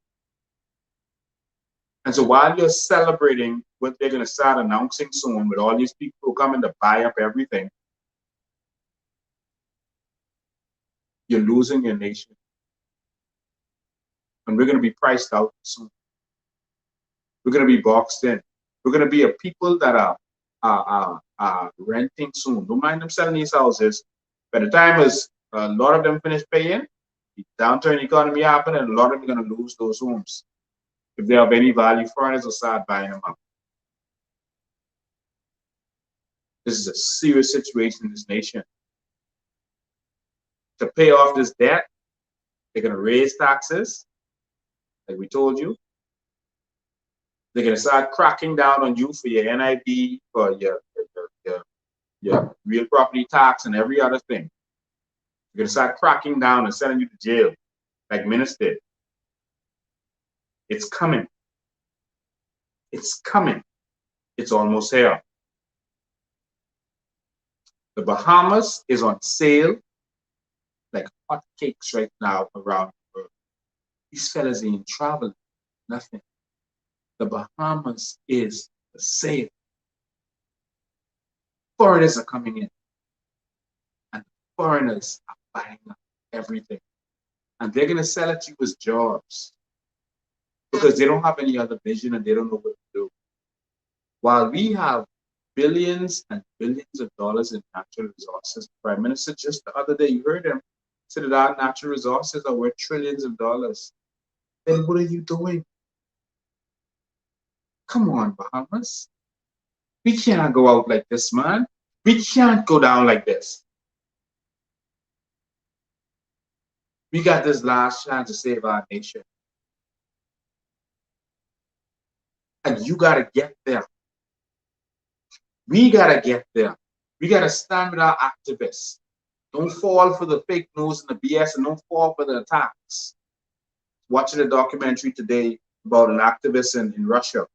And so while you're celebrating what they're going to start announcing soon with all these people who come in to buy up everything, you're losing your nation. And we're going to be priced out soon. We're going to be boxed in. We're going to be a people that are renting soon. Don't mind them selling these houses. By the time as a lot of them finish paying, the downturn economy happen, and a lot of them are going to lose those homes. If they have any value, foreigners will start buying them up. This is a serious situation in this nation. To pay off this debt, they're going to raise taxes, like we told you. They're going to start cracking down on you for your NIB, for your real property tax, and every other thing. They're going to start cracking down and sending you to jail, like Minus did. It's coming. It's coming. It's almost here. The Bahamas is on sale like hotcakes right now around the world. These fellas ain't traveling, nothing. The Bahamas is for sale. Foreigners are coming in, and foreigners are buying up everything. And they're going to sell it to you as jobs, because they don't have any other vision and they don't know what to do. While we have billions and billions of dollars in natural resources, the Prime Minister just the other day, you heard him, said that our natural resources are worth trillions of dollars. Then what are you doing? Come on, Bahamas. We can't go out like this, man. We can't go down like this. We got this last chance to save our nation. And you got to get there. We got to get there. We got to stand with our activists. Don't fall for the fake news and the BS, and don't fall for the attacks. Watching a documentary today about an activist in Russia.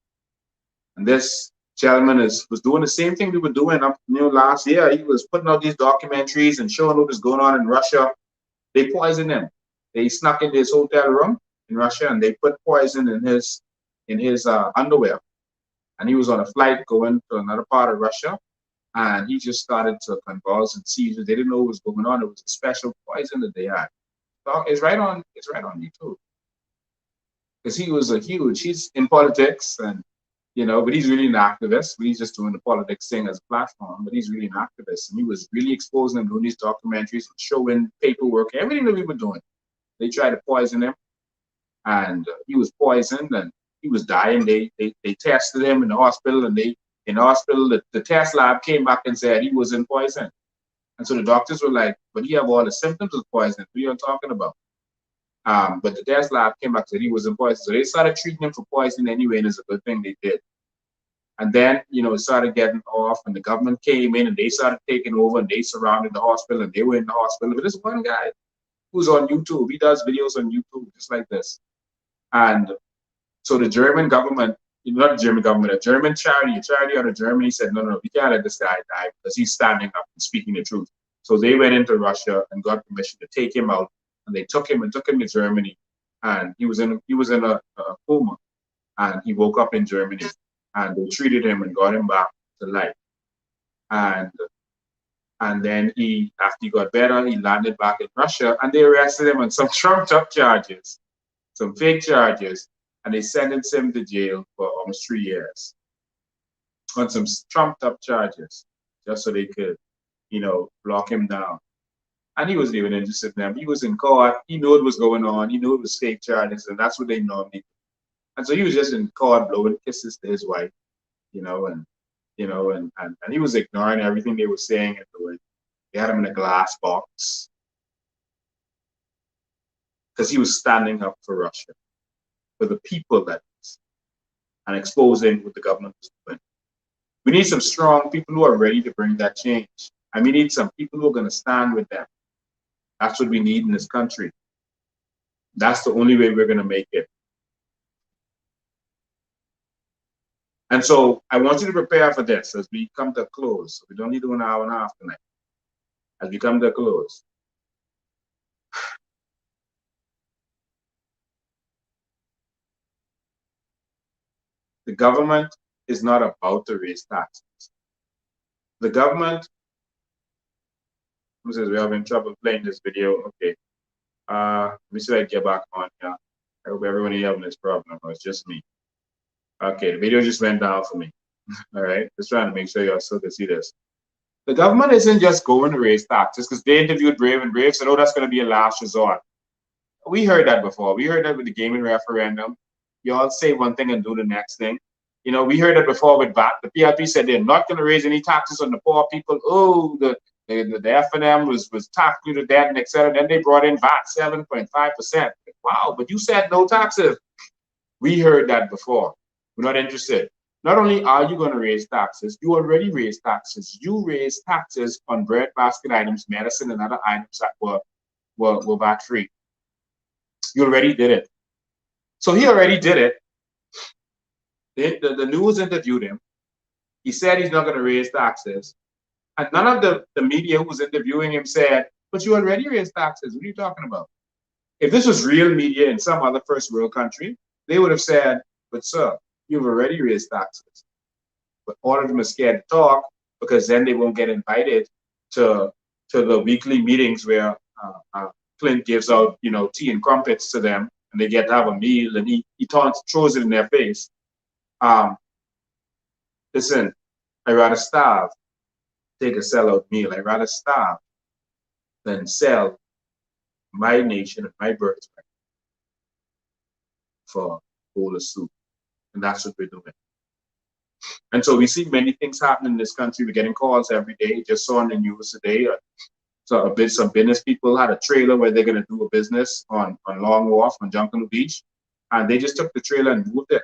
And this gentleman was doing the same thing we were doing up last year. He was putting out these documentaries and showing what was going on in Russia. They poisoned him. They snuck into his hotel room in Russia and they put poison in his underwear. And he was on a flight going to another part of Russia, and he just started to convulse and seizures. They didn't know what was going on. It was a special poison that they had. So it's right on YouTube. Because he's in politics, and but he's really an activist. But he's just doing the politics thing as a platform, but he's really an activist. And he was really exposing them, doing these documentaries, showing paperwork, everything that we were doing. They tried to poison him, and he was poisoned, and he was dying. They tested him in the hospital, and the test lab came back and said he was in poison. And so the doctors were like, but he have all the symptoms of poison. What are you talking about? But the test lab came back and said he was in poison. So they started treating him for poison anyway, and it's a good thing they did. And then, it started getting off, and the government came in, and they started taking over, and they surrounded the hospital, and they were in the hospital. But this one guy, who's on YouTube. He does videos on YouTube just like this. And so the German government, not the German government, a German charity out of Germany said, no, we can't let this guy die because he's standing up and speaking the truth. So they went into Russia and got permission to take him out, and they took him to Germany, and he was in a coma, and he woke up in Germany, and they treated him and got him back to life. And then after he got better, he landed back in Russia, and they arrested him on some trumped up charges, some fake charges, and they sentenced him to jail for almost 3 years on some trumped up charges, just so they could, block him down. And he wasn't even interested in them. He was in court. He knew what was going on. He knew it was fake charges, and that's what they normally do. And so he was just in court blowing kisses to his wife, and he was ignoring everything they were saying and doing. They had him in a glass box because he was standing up for Russia, for the people, that is, and exposing what the government was doing. We need some strong people who are ready to bring that change. And we need some people who are going to stand with them. That's what we need in this country. That's the only way we're going to make it. And so I want you to prepare for this as we come to a close. We don't need to do an hour and a half tonight. As we come to a close. The government is not about to raise taxes. The government, who says we're having trouble playing this video? Okay. Let me see if I get back on here. I hope everyone is having this problem, or it's just me. Okay, the video just went down for me. All right, just trying to make sure y'all still can see this. The government isn't just going to raise taxes because they interviewed Brave, and Brave said, oh, that's going to be a last resort. We heard that before. We heard that with the gaming referendum. Y'all say one thing and do the next thing. We heard that before with VAT. The PLP said they're not going to raise any taxes on the poor people. Oh, the F&M was taxed you to death and etc. Then they brought in VAT 7.5%. Wow, but you said no taxes. We heard that before. We're not interested. Not only are you going to raise taxes, you already raised taxes. You raised taxes on bread basket items, medicine, and other items that were VAT free. You already did it. So he already did it. The news interviewed him. He said he's not going to raise taxes. And none of the media who was interviewing him said, but you already raised taxes. What are you talking about? If this was real media in some other first world country, they would have said, but sir, you've already raised taxes. But all of them are scared to talk because then they won't get invited to the weekly meetings where Clint gives out, tea and crumpets to them, and they get to have a meal, and he throws it in their face. Listen, I'd rather starve, take a sellout meal. I'd rather starve than sell my nation and my birthright for a bowl of soup. And that's what we're doing. And so we see many things happening in this country. We're getting calls every day. Just saw on the news today. Some business people had a trailer where they're going to do a business on Long Wharf on Junction Beach. And they just took the trailer and moved it.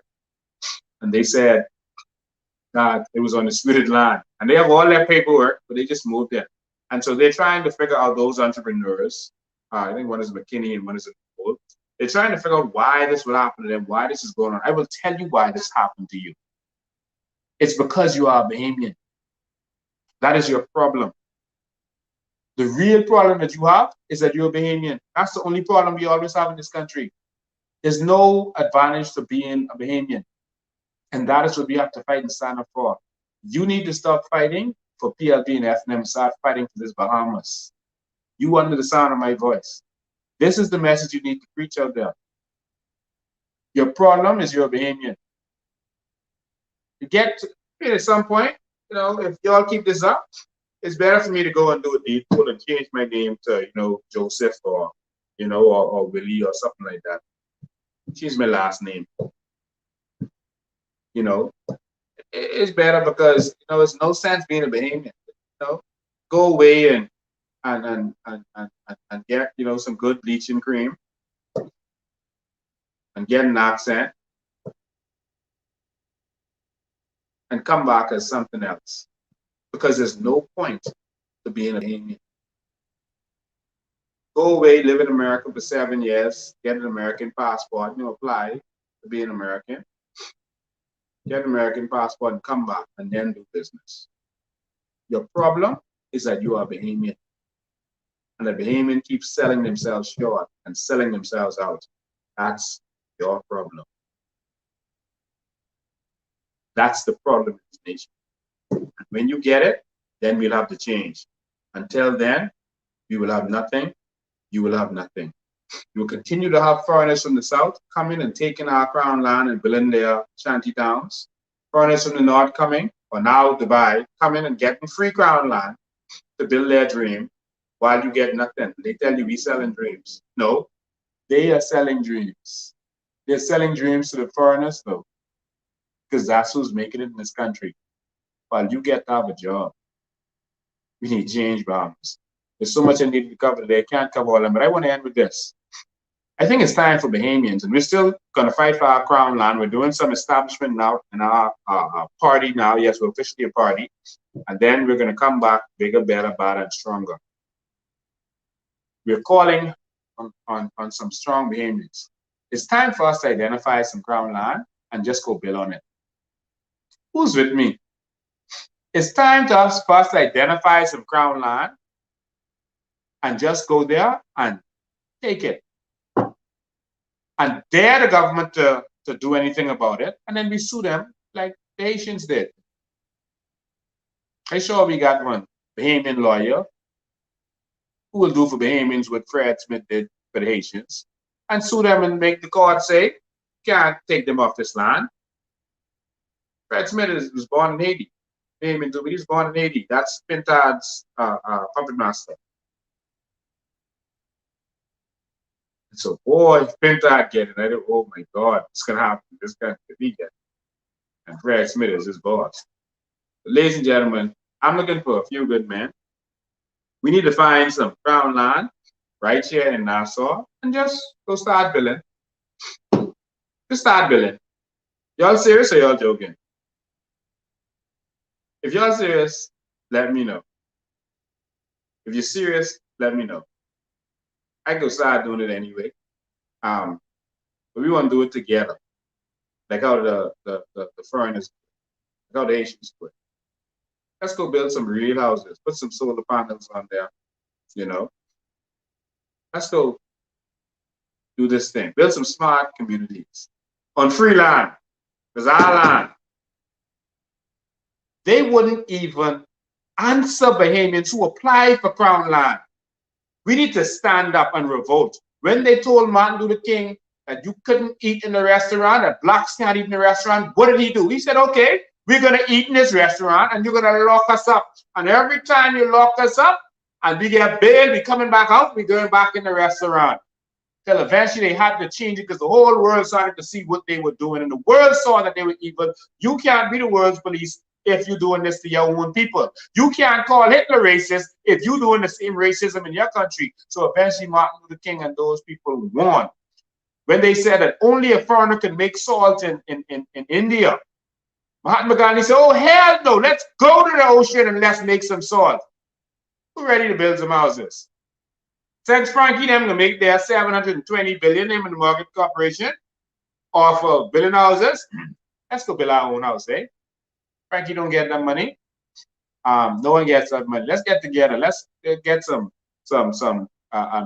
And they said that it was on disputed land. And they have all their paperwork, but they just moved it. And so they're trying to figure out those entrepreneurs. I think one is McKinney and one is Nicole. They're trying to figure out why this will happen to them, why this is going on. I will tell you why this happened to you. It's because you are a Bahamian. That is your problem. The real problem that you have is that you're a Bahamian. That's the only problem we always have in this country. There's no advantage to being a Bahamian. And that is what we have to fight and stand up for. You need to stop fighting for PLP and FNM and start fighting for this Bahamas. You under the sound of my voice. This is the message you need to preach out there. Your problem is you're a Bahamian. You get to, at some point, if y'all keep this up, it's better for me to go and do a deed poll and change my name to, Joseph or Willie or something like that. Change my last name. It's better because, it's no sense being a Bahamian. Go away and get, some good bleaching cream and get an accent and come back as something else. Because there's no point to being a Bahamian. go away, live in America for 7 years, get an American passport, apply to be an American, get an American passport and come back and then do business. Your problem is that you are Bahamian. And the Bahamian keeps selling themselves short and selling themselves out. That's your problem. That's the problem in this nation. And when you get it, then we'll have to change. Until then, we will have nothing. You will have nothing. You will continue to have foreigners from the south coming and taking our crown land and building their shanty towns. Foreigners from the north coming, or now Dubai, coming and getting free crown land to build their dream while you get nothing. They tell you we selling dreams. No, they are selling dreams. They're selling dreams to the foreigners though, because that's who's making it in this country. While you get to have a job, we need change bombs. There's so much I need to cover today. I can't cover all of them, but I want to end with this. I think it's time for Bahamians, and we're still going to fight for our crown land. We're doing some establishment now in our party now. Yes, we're officially a party. And then we're going to come back bigger, better, badder, and stronger. We're calling on some strong Bahamians. It's time for us to identify some crown land and just go build on it. Who's with me? It's time for us to identify some crown land and just go there and take it. And dare the government to do anything about it, and then we sue them like the Haitians did. I saw we got one Bahamian lawyer who will do for Bahamians what Fred Smith did for the Haitians, and sue them and make the court say, can't take them off this land. Fred Smith was born in Haiti. Bahamian too, but he was born in Haiti. That's Pintard's puppet master. So, boy, Pintard get it. I do, oh my God, it's going to happen. This guy could be get it. And Fred Smith is his boss. But ladies and gentlemen, I'm looking for a few good men. We need to find some crown land right here in Nassau and just go start building. Just start building. Y'all serious or y'all joking? If y'all serious, let me know. If you're serious, let me know. I go start doing it anyway. But we want to do it together. Like how the foreigners, like how the Asians do it. Let's go build some real houses, put some solar panels on there, Let's go do this thing. Build some smart communities on free land. Because our land. They wouldn't even answer Bahamians who apply for crown land. We need to stand up and revolt. When they told Martin Luther King that you couldn't eat in the restaurant, that blacks can't eat in the restaurant, what did he do? He said, okay, we're going to eat in this restaurant and you're going to lock us up. And every time you lock us up and we get bail, we're coming back out, we're going back in the restaurant. Till eventually they had to change it because the whole world started to see what they were doing. And the world saw that they were evil. You can't be the world's police if you're doing this to your own people. You can't call Hitler racist if you're doing the same racism in your country. So eventually Martin Luther King and those people won. When they said that only a foreigner can make salt in India, Mahatma Gandhi said, oh, hell no, let's go to the ocean and let's make some salt. We're ready to build some houses. Since Frankie them to make their 720 billion in the Morgan Corporation of building houses, let's go build our own house, eh? Frankie don't get that money. No one gets that money. Let's get together. Let's get some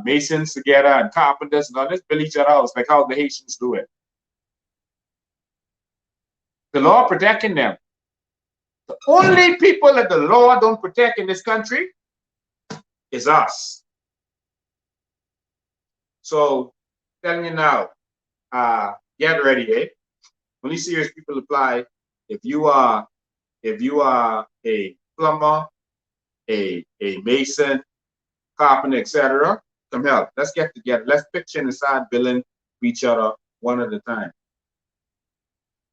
masons together and carpenters and all. Let's build each other house like how the Haitians do it. The law protecting them. The only people that the law don't protect in this country is us. So, telling you now, get ready, eh? Only serious people apply. If you are a plumber, a mason, carpenter, etc., come help. Let's get together. Let's picture and start building each other one at a time.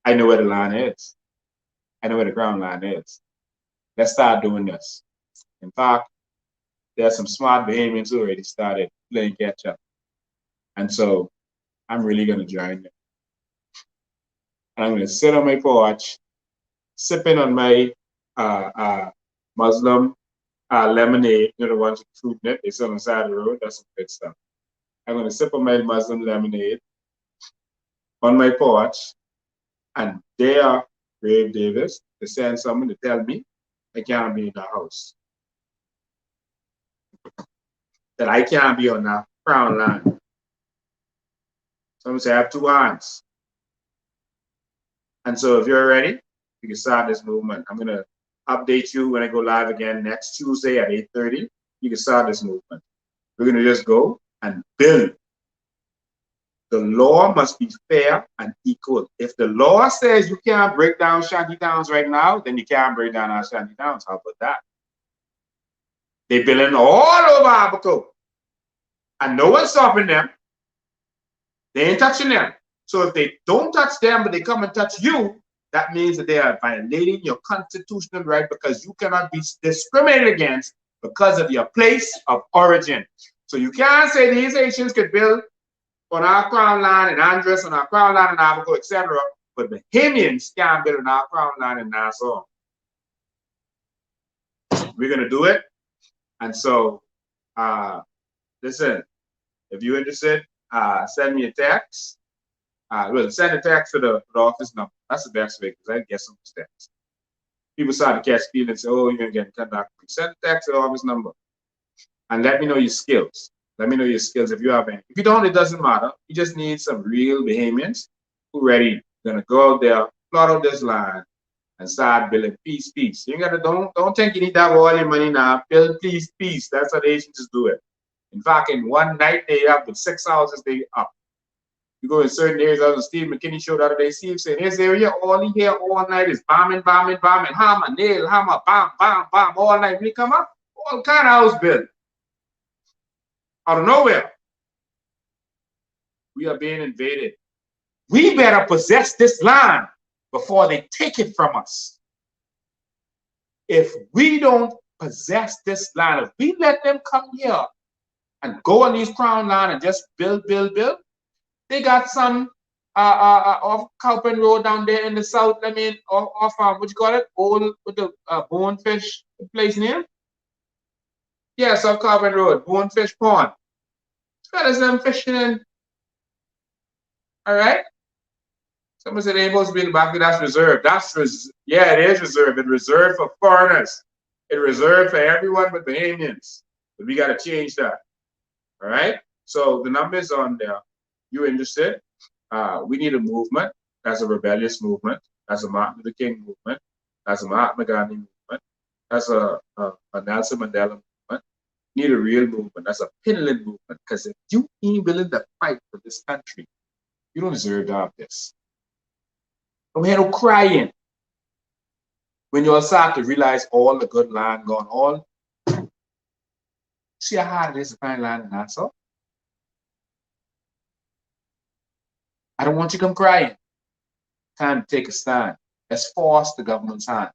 I know where the line is. I know where the ground line is. Let's start doing this. In fact, there are some smart Bahamians who already started playing catch up. And so I'm really going to join them. And I'm going to sit on my porch, sipping on my Muslim lemonade, you know, the ones with fruit in it, they sell on the side of the road. That's some good stuff. I'm going to sip on my Muslim lemonade on my porch, and there, Brave Davis, to send someone to tell me I can't be in the house. That I can't be on that crown land. Someone say I have two hands. And so if you're ready, you can start this movement. I'm gonna update you when I go live again next Tuesday at 8:30. You can start this movement. We're gonna just go and build. The law must be fair and equal. If the law says you can't break down shanty towns right now, then you can't break down our shanty towns. How about that? They're building all over Abaco. And no one's stopping them. They ain't touching them. So if they don't touch them, but they come and touch you, that means that they are violating your constitutional right, because you cannot be discriminated against because of your place of origin. So you can't say these Haitians could build on our crown land in Andres, on our crown land in Abaco, etc., but the Bahamians can't build on our crown land in Nassau. We're going to do it. And so, listen, if you're interested, send me a text. Well, send a text to the office number. That's the best way, because I get some texts. People start to catch feelings and say, oh, you're going to get contact. Send a text to the office number and let me know your skills. Let me know your skills if you have any. If you don't, it doesn't matter. You just need some real Bahamians who are ready. Going to go out there, plot out this land, and start building peace. You ain't gotta, don't think you need to have all your money now. Build peace. That's how the Asians do it. In fact, in one night they up with 6 houses, they up. You go in certain areas, as Steve McKinney showed the other day, Steve said, his area, all he hear all night is bombing, hammer, nail, hammer, bomb, all night. When he come up, all kind of house built. Out of nowhere. We are being invaded. We better possess this land before they take it from us. If we don't possess this land, if we let them come here and go on these crown land and just build, they got some off Cowpen Road down there in the south. I mean, off what you call it? Old with the Bonefish place name? Yeah, South Cowpen Road, Bonefish Pond. Fellas, them fishing in. All right. Someone said they supposed to be in the back of that's reserved. Yeah, it is reserved. It's reserved for foreigners. It's reserved for everyone but Bahamians. But we got to change that. All right. So the numbers on there. You're interested? We need a movement. That's a rebellious movement. That's a Martin Luther King movement. That's a Mahatma Gandhi movement. That's a Nelson Mandela movement. Need a real movement. That's a Pinland movement. Because if you ain't willing to fight for this country, you don't deserve to have this. Don't hear no crying. When you all start to realize all the good land gone, see how hard it is to find land in Nassau? I don't want you to come crying. Time to take a stand. Let's force the government's hand.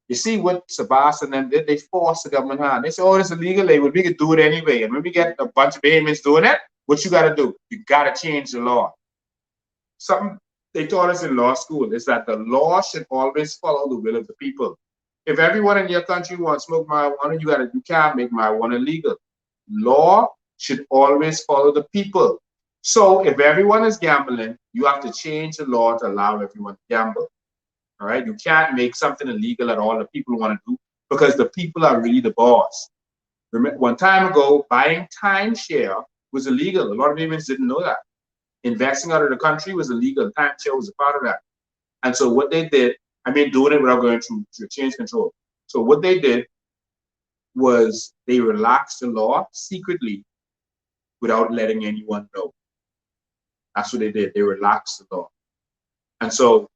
You see what Sabas and them did? They forced the government hand. They said, oh, it's illegal labor. We can do it anyway. And when we get a bunch of Bahamians doing it, what you got to do? You got to change the law. Something they taught us in law school is that the law should always follow the will of the people. If everyone in your country wants to smoke marijuana, you can't make marijuana legal. Law should always follow the people. So if everyone is gambling, you have to change the law to allow everyone to gamble. All right? You can't make something illegal at all the people want to do, because the people are really the boss. Remember, one time ago, buying timeshare was illegal. A lot of Americans didn't know that. Investing out of the country was illegal. Timeshare was a part of that. And so what they did, doing it without going through change control. So what they did was they relaxed the law secretly without letting anyone know. That's what they did. They relaxed the law. And so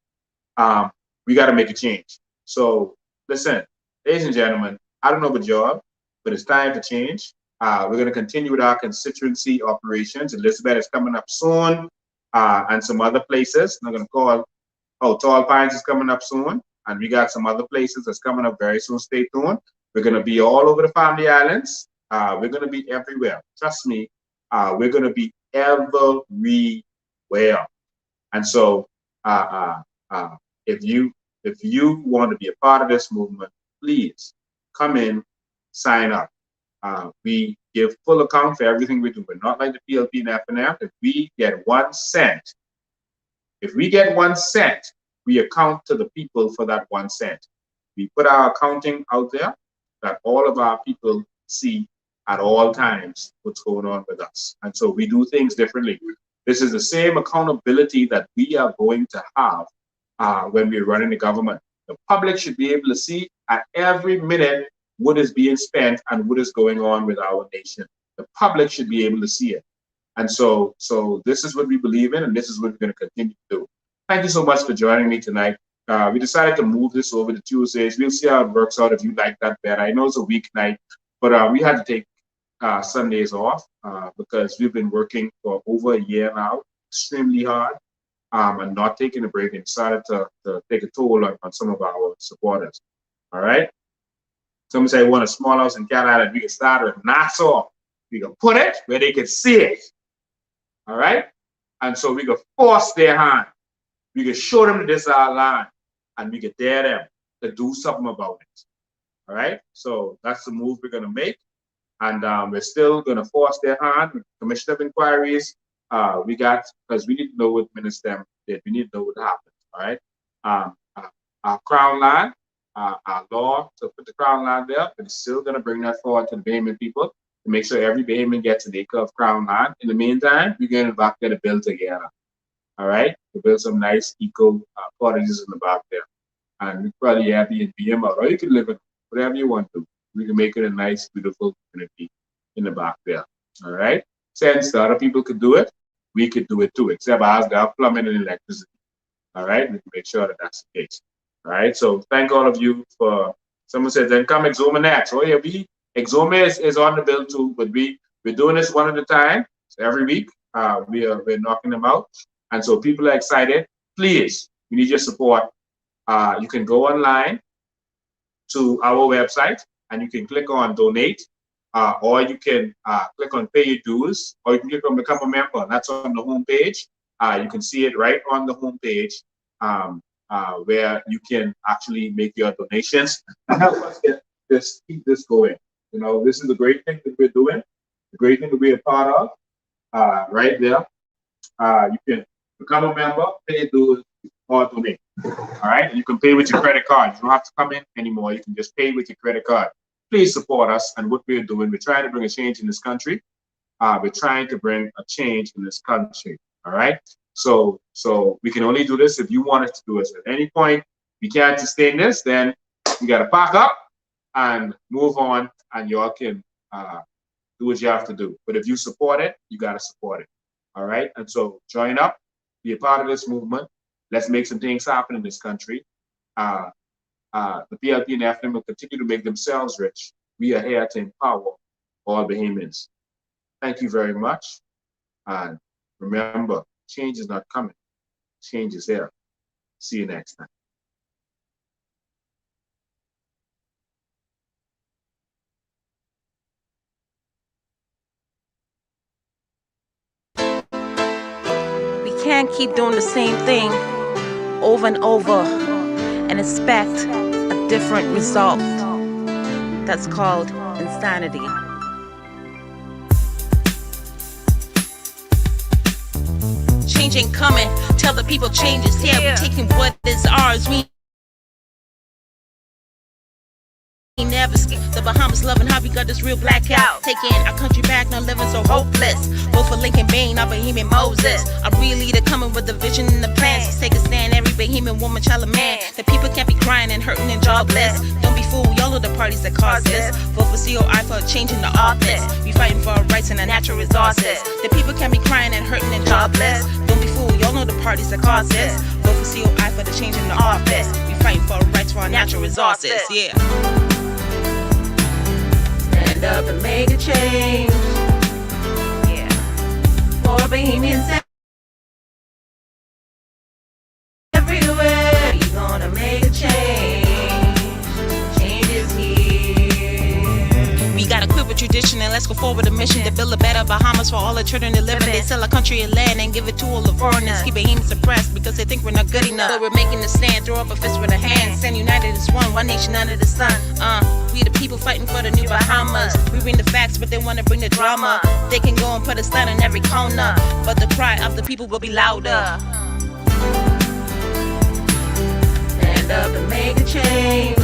we got to make a change. So listen, ladies and gentlemen, I don't know about y'all, but it's time to change. We're going to continue with our constituency operations. Elizabeth is coming up soon, and some other places. I'm going to call, Tall Pines is coming up soon, and we got some other places that's coming up very soon. Stay tuned. We're going to be all over the Family Islands. We're going to be everywhere. Trust me, we're going to be everywhere. And so, if you want to be a part of this movement, please come in, sign up. We give full account for everything we do. We're not like the PLP and FNF. If we get 1 cent, we account to the people for that 1 cent. We put our accounting out there that all of our people see at all times what's going on with us. And so we do things differently. This is the same accountability that we are going to have when we're running the government. The public should be able to see at every minute what is being spent and what is going on with our nation. The public should be able to see it. And so this is what we believe in, and this is what we're going to continue to do. Thank you so much for joining me tonight. We decided to move this over to Tuesdays. We'll see how it works out if you like that better. I know it's a weeknight, but we had to take Sundays off because we've been working for over a year now, extremely hard, and not taking a break, and decided to take a toll on some of our supporters. All right? Somebody say, want a small house in Cat Island, we can start with Nassau. We can put it where they can see it. All right? And so we can force their hand. We can show them that this is our land, and we can dare them to do something about it. All right? So that's the move we're going to make. And we're still going to force their hand with commission of inquiries. Because we need to know what Minister did. We need to know what happened. All right? Our Crown land, our law to put the Crown land there, but it's still going to bring that forward to the Bahamian people to make sure every Bahamian gets an acre of Crown land. In the meantime, we're going to back there to build together. All right? To build some nice eco cottages in the back there. And we probably Airbnb them out, or you can live in whatever you want to. We can make it a nice, beautiful community in the back there. All right? Since the other people could do it, we could do it too, except as they have plumbing and electricity. All right? We can make sure that that's the case. All right? So thank all of you for, someone said, then come Exoma next. Oh yeah, Exoma is on the bill too, but we're doing this one at a time. So every week, we're knocking them out. And so people are excited. Please, we need your support. You can go online to our website and you can click on donate, or you can click on pay your dues, or you can click on become a member. That's on the home page. You can see it right on the home page where you can actually make your donations and help us keep this going. You know, this is the great thing that we're doing, the great thing that we're a part of, right there. You can become a member, pay your dues, or donate. All right, you can pay with your credit card. You don't have to come in anymore. You can just pay with your credit card. Please support us and what we're doing. We're trying to bring a change in this country. We're trying to bring a change in this country. All right. So we can only do this if you want us to do it. At any point we can't sustain this, then we got to pack up and move on, and y'all can do what you have to do. But if you support it, you got to support it. All right. And so join up, be a part of this movement. Let's make some things happen in this country. The PLP and FNM will continue to make themselves rich. We are here to empower all Bahamians. Thank you very much. And remember, change is not coming. Change is here. See you next time. We can't keep doing the same thing over and over and expect a different result. That's called insanity. Change ain't coming. Tell the people change is here. We're taking what is ours. We never escape. The Bahamas loving how we got this real blackout. Taking our country back, not living so hopeless. Vote for Lincoln Bain, our Bahamian Moses. A real leader coming with the vision and the plans. Let's take a stand, every Bahamian woman, child, and man. The people can't be crying and hurting and jobless. Don't be fooled, y'all know the parties that cause this. Vote for COI for a change in the office. We fighting for our rights and our natural resources. The people can't be crying and hurting and jobless. Don't be fooled, y'all know the parties that cause this. Vote for COI for the change in the office. We fighting for our rights for our natural resources. Yeah. Stand up and make a change. Yeah. For Bahamians everywhere, we gonna make a change. Change is here. We gotta quit with tradition and let's go forward a mission to build a a better Bahamas for all the children that live in. They sell a country and land and give it to all the foreigners. Keep it suppressed because they think we're not good enough. But we're making a stand, throw up a fist with a hand. Stand united as one nation under the sun. We the people fighting for the new Bahamas. We bring the facts, but they wanna bring the drama. They can go and put a sign on every corner, but the cry of the people will be louder. Stand up and make a change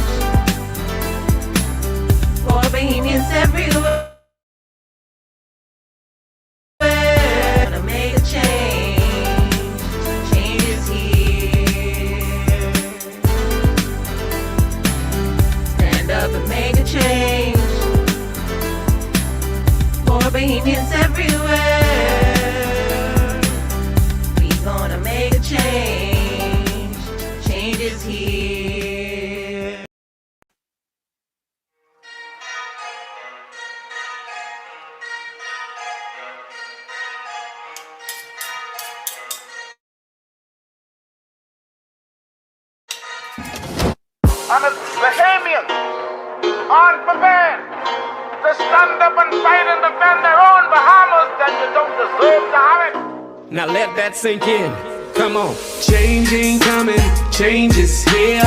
for Bahamians everywhere. Gonna make a change. Change is here. Stand up and make a change for Bahamians everywhere. We gonna make a change. Change is here. And it's Bahamians unprepared to stand up and fight and defend their own Bahamas, then you don't deserve to have it. Now let that sink in. Come on. Change ain't coming, change is here.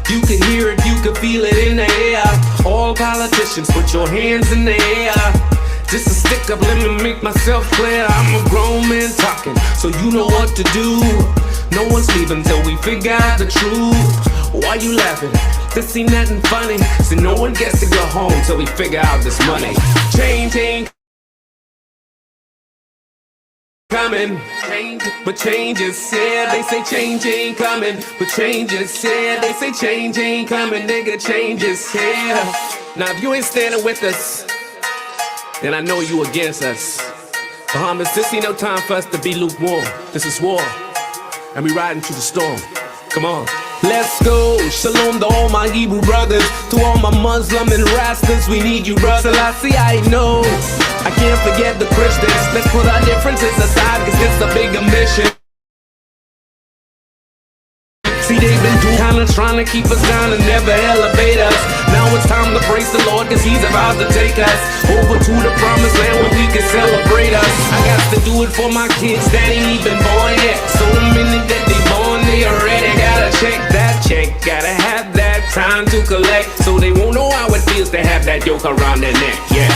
You can hear it, you can feel it in the air. All politicians, put your hands in the air. Just a stick up, let me make myself clear. I'm a grown man talking, so you know what to do. No one's leaving till we figure out the truth. Why you laughing? This ain't nothing funny. See, no one gets to go home till we figure out this money. Change ain't coming, but change is here. They say change ain't coming, but change is here. They say change ain't coming, nigga, change is here. Now if you ain't standing with us, then I know you against us. Bahamas, this ain't no time for us to be lukewarm. This is war, and we riding through the storm. Come on. Let's go, shalom to all my Hebrew brothers. To all my Muslim and Rastas, we need you, brother. Selassie, I know, I can't forget the Christians. Let's put our differences aside, cause it's a bigger mission. See, they've been kinda trying to keep us down and never elevate us. Now it's time to praise the Lord, cause he's about to take us over to the promised land where we can celebrate us. I got to do it for my kids that ain't even born yet. So many that they born, they already gotta check that check. Gotta have that time to collect, so they won't know how it feels to have that yoke around their neck, yeah.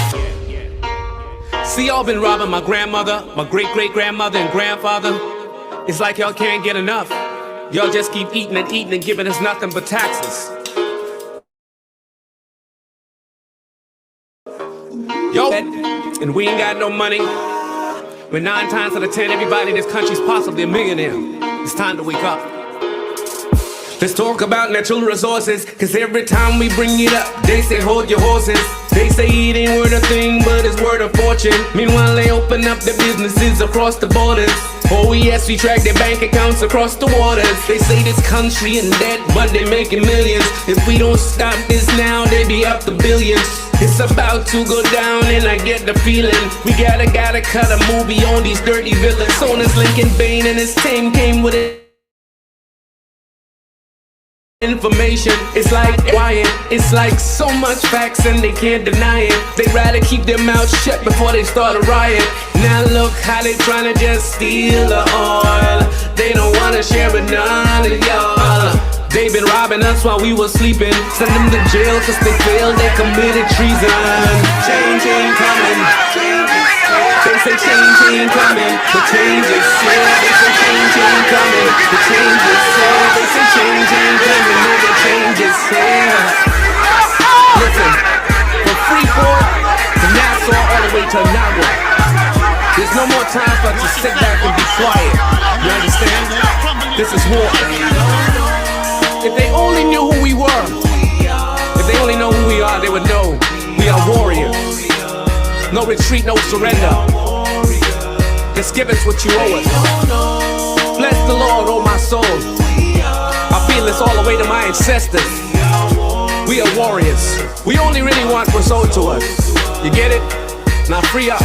See, y'all been robbing my grandmother, my great-great-grandmother and grandfather. It's like y'all can't get enough. Y'all just keep eating and eating and giving us nothing but taxes. Yo, and we ain't got no money. But 9 times out of 10, everybody in this country's possibly a millionaire. It's time to wake up. Let's talk about natural resources, cause every time we bring it up, they say hold your horses. They say it ain't worth a thing, but it's worth a fortune. Meanwhile, they open up their businesses across the borders. Oh yes, we track their bank accounts across the waters. They say this country in debt, but they making millions. If we don't stop this now, they be up to billions. It's about to go down and I get the feeling we gotta cut a movie on these dirty villains. On this Lincoln Bain and his team came with it. Information, it's like quiet. It's like so much facts and they can't deny it. They rather keep their mouths shut before they start a riot. Now look how they tryna just steal the oil. They don't wanna share with none of y'all. They been robbing us while we were sleeping. Send them to jail cause they failed, they committed treason. Change ain't coming. They say change ain't coming, but change is here. They say change ain't coming, but change is here. They say change ain't coming, nigga, change is here. Listen, from Freeport to Nassau all the way to Arawak, there's no more time for us to sit back and be quiet. You understand? This is war. If they only knew who we were, if they only know who we are, they would know we are warriors. No retreat, no surrender. Just give us what you owe us. Bless the Lord, oh my soul. I feel this all the way to my ancestors. We are warriors. We only really want what's owed to us. You get it? Now free up.